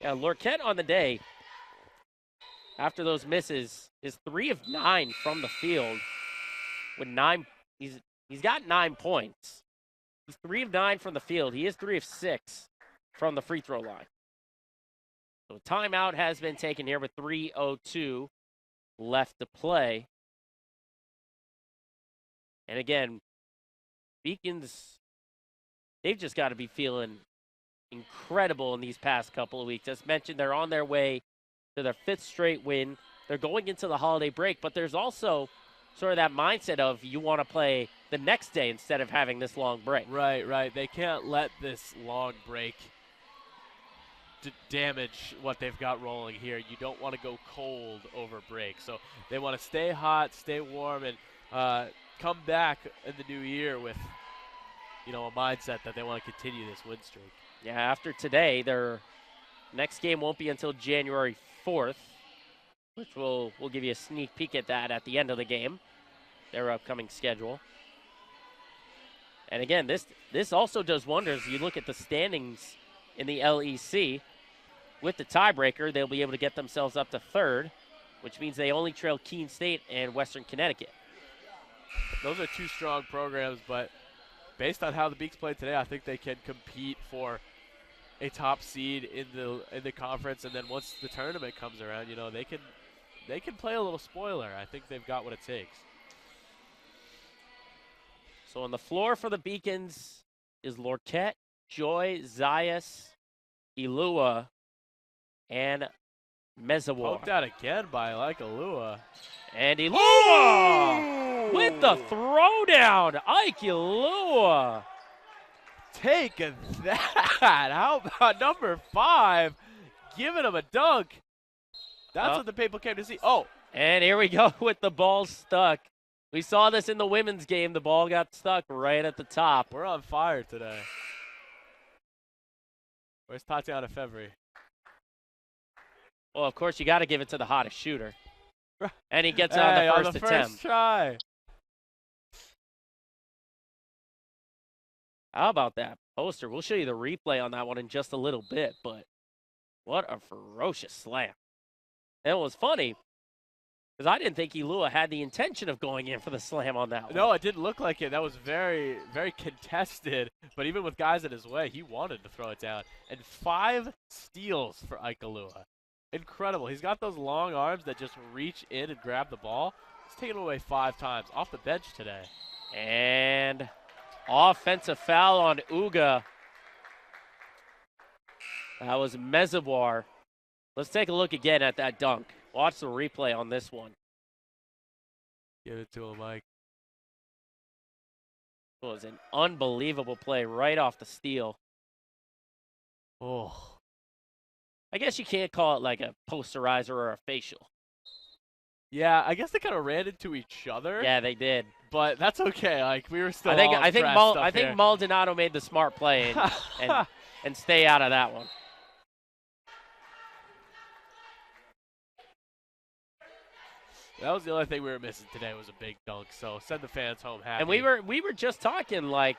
Yeah, Lorquette on the day, after those misses, is 3 of 9 from the field with 9. He's got 9 points. He's 3 of 9 from the field. He is 3 of 6 from the free throw line. So timeout has been taken here with 3:02 left to play. And again, Beacons, they've just got to be feeling incredible in these past couple of weeks. As mentioned, they're on their way to their 5th straight win. They're going into the holiday break, but there's also sort of that mindset of you want to play the next day instead of having this long break. Right. They can't let this long break damage what they've got rolling here. You don't want to go cold over break. So they want to stay hot, stay warm, and come back in the new year with, a mindset that they want to continue this win streak. Yeah, after today, their next game won't be until January 4th, which we'll give you a sneak peek at that at the end of the game, their upcoming schedule. And again, this also does wonders. You look at the standings in the LEC. With the tiebreaker, they'll be able to get themselves up to 3rd, which means they only trail Keene State and Western Connecticut. Those are 2 strong programs, but based on how the Beaks played today, I think they can compete for a top seed in the conference. And then once the tournament comes around, they can play a little spoiler. I think they've got what it takes. So on the floor for the Beacons is Lorquette, Joy, Zayas, Elua, and Mezawar. Poked out again by Elua. And Elua with the throwdown. Ike Elua. Take that. How about number 5 giving him a dunk? That's what the people came to see. Oh. And here we go with the ball stuck. We saw this in the women's game. The ball got stuck right at the top. We're on fire today. Where's Tatiana Fevry? Well, of course, you got to give it to the hottest shooter. And he gets on the first attempt. First try. How about that poster? We'll show you the replay on that one in just a little bit, but what a ferocious slam. And it was funny because I didn't think Elua had the intention of going in for the slam on that one. No, it didn't look like it. That was very, very contested. But even with guys in his way, he wanted to throw it down. And 5 steals for Ike Elua. Incredible. He's got those long arms that just reach in and grab the ball. He's taken it away 5 times off the bench today. And offensive foul on Uga. That was Mezawar. Let's take a look again at that dunk. Watch the replay on this one. Give it to him, Mike. It was an unbelievable play right off the steal. Oh. I guess you can't call it like a posterizer or a facial. Yeah, I guess they kind of ran into each other. Yeah, they did. But that's okay. Like, we were still I think all I think Maldonado made the smart play and stay out of that one. That was the only thing we were missing today was a big dunk. So send the fans home happy. And we were just talking like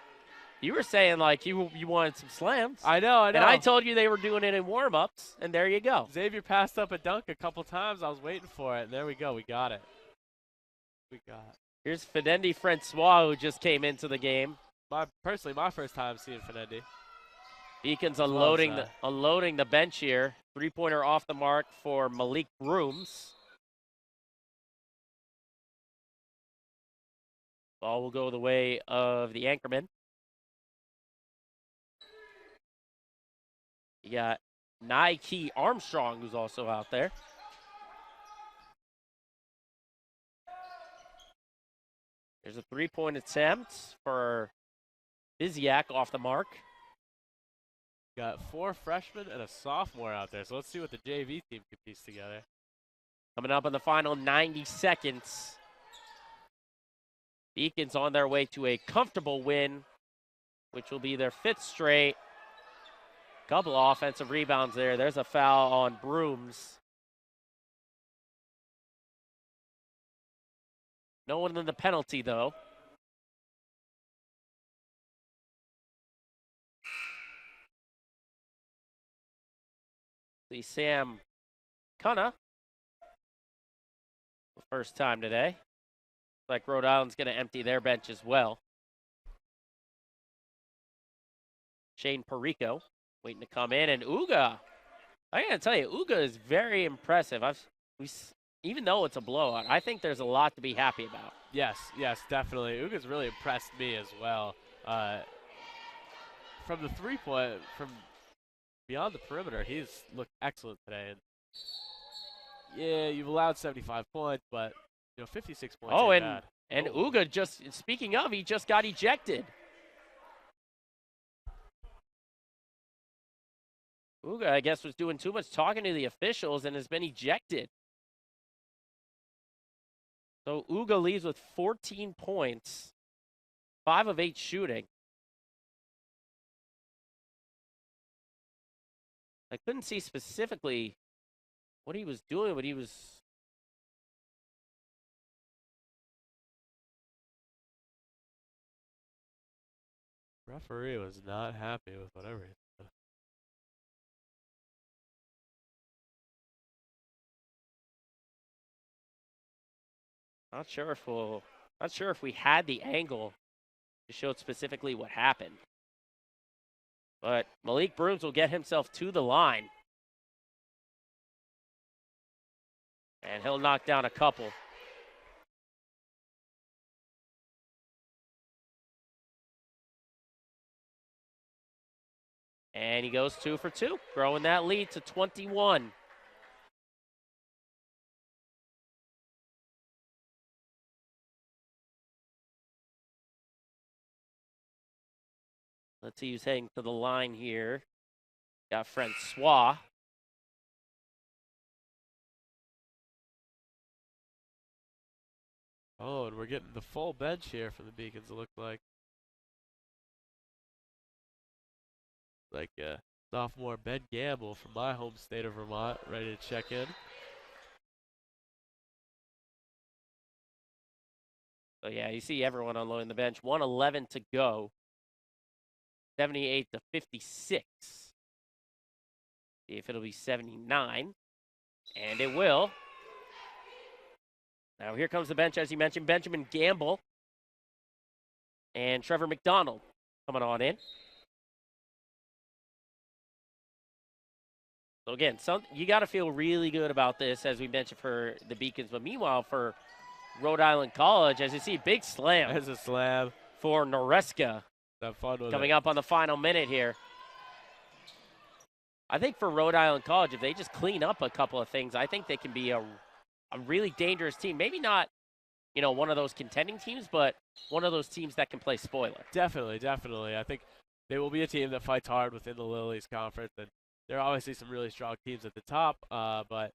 you were saying like you wanted some slams. I know. And I told you they were doing it in warm-ups, and there you go. Xavier passed up a dunk a couple times. I was waiting for it, and there we go. We got it. Here's Fidendi Francois, who just came into the game. Personally, my first time seeing Fidendi. Beacons unloading the bench here. 3-pointer off the mark for Malik Brooms. Ball will go the way of the anchorman. You got Nike Armstrong, who's also out there. There's a 3-point attempt for Biziak off the mark. Got 4 freshmen and a sophomore out there, so let's see what the JV team can piece together. Coming up in the final 90 seconds. Beacons on their way to a comfortable win, which will be their 5th straight. Couple of offensive rebounds there. There's a foul on Brooms. No one in the penalty, though. See Sam Cunna. The first time today. Like Rhode Island's going to empty their bench as well. Shane Perico waiting to come in, and Uga. I got to tell you, Uga is very impressive. Even though it's a blowout, I think there's a lot to be happy about. Yes, definitely. Uga's really impressed me as well. From the 3-point, from beyond the perimeter, he's looked excellent today. And yeah, you've allowed 75 points, but 56 points. Oh, ain't and bad. Uga just, speaking of, he just got ejected. Uga, I guess, was doing too much talking to the officials and has been ejected. So Uga leaves with 14 points, 5 of 8 shooting. I couldn't see specifically what he was doing, but he was... Referee was not happy with whatever he did. Not sure if we had the angle to show specifically what happened. But Malik Brooms will get himself to the line. And he'll knock down a couple. And he goes 2 for 2, growing that lead to 21. Let's see who's heading to the line here. Got Francois. Oh, and we're getting the full bench here for the Beacons, it looked like. Like sophomore Ben Gamble from my home state of Vermont, ready to check in. So yeah, you see everyone unloading the bench. 1:11 to go. 78 to 56. See if it'll be 79. And it will. Now here comes the bench, as you mentioned. Benjamin Gamble and Trevor McDonald coming on in. So again, you got to feel really good about this, as we mentioned, for the Beacons. But meanwhile, for Rhode Island College, as you see, big slam. There's a slam for Noreska. Have fun with coming it. up on the final minute here. I think for Rhode Island College, if they just clean up a couple of things, I think they can be a really dangerous team. Maybe not, one of those contending teams, but one of those teams that can play spoiler. Definitely. I think they will be a team that fights hard within the Lilies Conference, and there are obviously some really strong teams at the top, but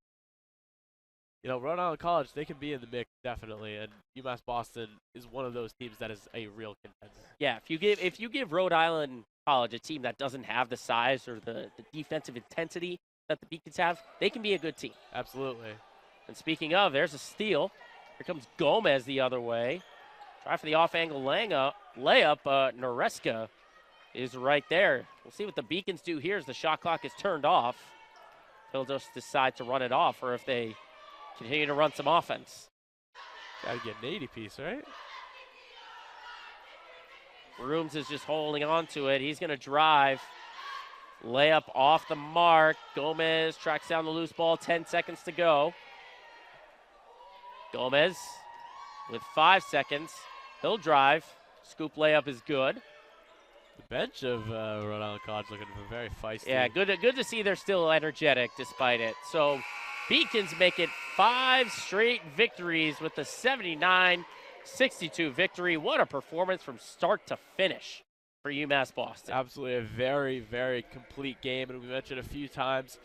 Rhode Island College, they can be in the mix definitely, and UMass Boston is one of those teams that is a real contender. Yeah, if you give Rhode Island College a team that doesn't have the size or the defensive intensity that the Beacons have, they can be a good team. Absolutely. And speaking of, there's a steal. Here comes Gomez the other way. Try for the off-angle layup. Noreska is right there. We'll see what the Beacons do here as the shot clock is turned off. They'll just decide to run it off, or if they continue to run some offense. Gotta get an 80 piece, right? Rooms is just holding on to it. He's going to drive. Layup off the mark. Gomez tracks down the loose ball. 10 seconds to go. Gomez with 5 seconds. He'll drive. Scoop layup is good. The bench of Rhode Island College looking very feisty. Yeah, good to see they're still energetic despite it. So Beacons make it 5 straight victories with the 79-62 victory. What a performance from start to finish for UMass Boston. Absolutely a very, very complete game. And we mentioned a few times,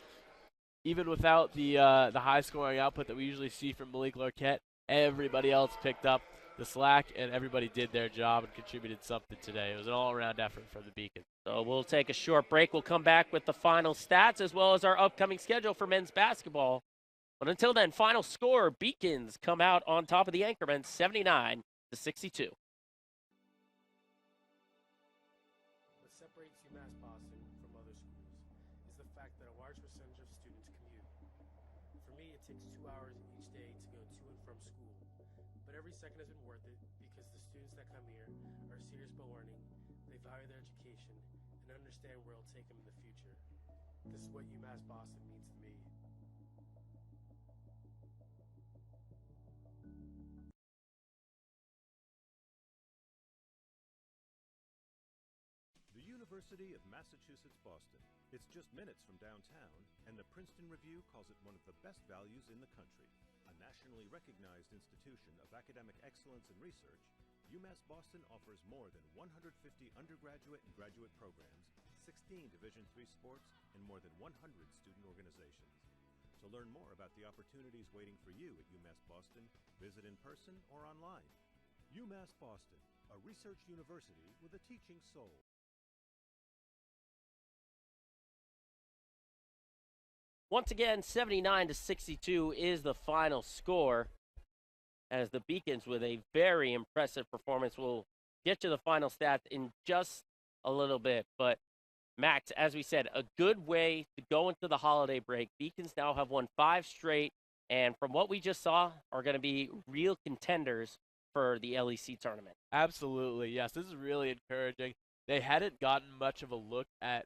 even without the high-scoring output that we usually see from Malik Larquette, everybody else picked up the slack, and everybody did their job and contributed something today. It was an all-around effort from the Beacons. So we'll take a short break. We'll come back with the final stats as well as our upcoming schedule for men's basketball. But until then, final score, Beacons come out on top of the Anchormen, 79-62. What separates UMass Boston from other schools is the fact that a large percentage of students commute. For me, it takes 2 hours each day to go to and from school. But every second has been worth it because the students that come here are serious about learning, they value their education, and understand where it'll take them in the future. This is what UMass Boston means to me. The University of Massachusetts Boston. It's just minutes from downtown, and the Princeton Review calls it one of the best values in the country. A nationally recognized institution of academic excellence and research, UMass Boston offers more than 150 undergraduate and graduate programs, 16 Division III sports, and more than 100 student organizations. To learn more about the opportunities waiting for you at UMass Boston, visit in person or online. UMass Boston, a research university with a teaching soul. Once again, 79-62 is the final score, as the Beacons, with a very impressive performance, will get to the final stats in just a little bit. But Max, as we said, a good way to go into the holiday break. Beacons now have won 5 straight, and from what we just saw, are going to be real contenders for the LEC tournament. Absolutely, yes. This is really encouraging. They hadn't gotten much of a look at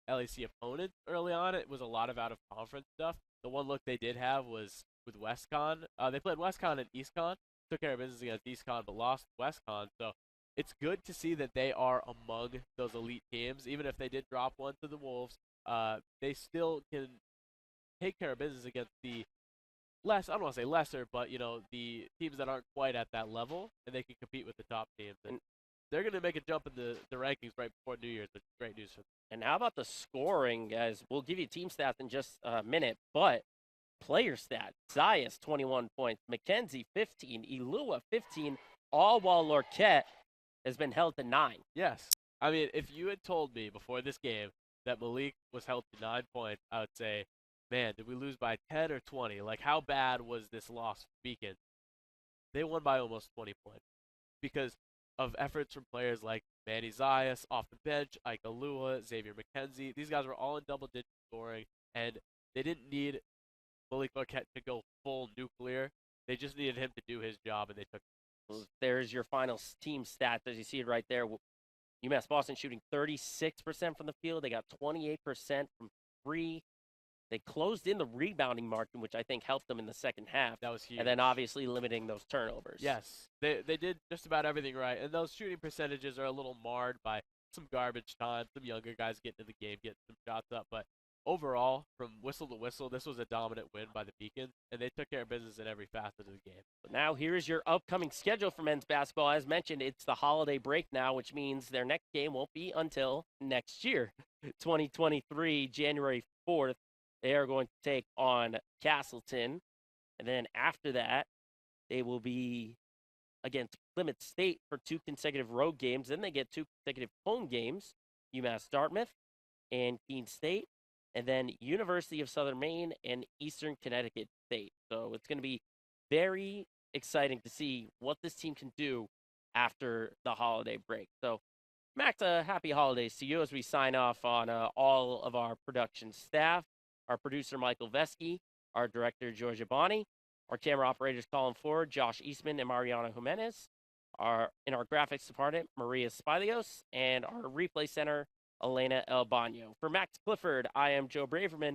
LEC opponents early on. It was a lot of out-of-conference stuff. The one look they did have was with WestCon. They played WestCon and EastCon, took care of business against EastCon, but lost WestCon. So it's good to see that they are among those elite teams. Even if they did drop one to the Wolves, they still can take care of business against the I don't want to say lesser, but, the teams that aren't quite at that level, and they can compete with the top teams. And they're going to make a jump in the rankings right before New Year's, which is great news for them. And how about the scoring, guys? We'll give you team stats in just a minute, but player stats. Zayas, 21 points. McKenzie, 15. Ilua, 15, all while Larquette has been held to 9. Yes. I mean, if you had told me before this game that Malik was held to 9 points, I would say, man, did we lose by 10 or 20? Like, how bad was this loss for Beacon? They won by almost 20 points because of efforts from players like Manny Zayas off the bench, Ike Alua, Xavier McKenzie. These guys were all in double-digit scoring, and they didn't need Malik Larquette to go full nuclear. They just needed him to do his job, and they took it. There's your final team stats, as you see it right there. UMass Boston shooting 36% from the field. They got 28% from 3. They closed in the rebounding margin, which I think helped them in the second half. That was huge. And then obviously limiting those turnovers. Yes, they did just about everything right. And those shooting percentages are a little marred by some garbage time, some younger guys getting in the game, getting some shots up. But overall, from whistle to whistle, this was a dominant win by the Beacons, and they took care of business in every facet of the game. But now here's your upcoming schedule for men's basketball. As mentioned, it's the holiday break now, which means their next game won't be until next year, 2023, January 4th. They are going to take on Castleton. And then after that, they will be against Plymouth State for 2 consecutive road games. Then they get 2 consecutive home games, UMass Dartmouth and Keene State, and then University of Southern Maine and Eastern Connecticut State. So it's going to be very exciting to see what this team can do after the holiday break. So, Max, happy holidays to you as we sign off on all of our production staff, our producer, Michael Vesky, our director, Georgia Bonney, our camera operators, Colin Ford, Josh Eastman, and Mariano Jimenez, in our graphics department, Maria Spilios, and our replay center, Elena El Bano. For Max Clifford, I am Joe Braverman.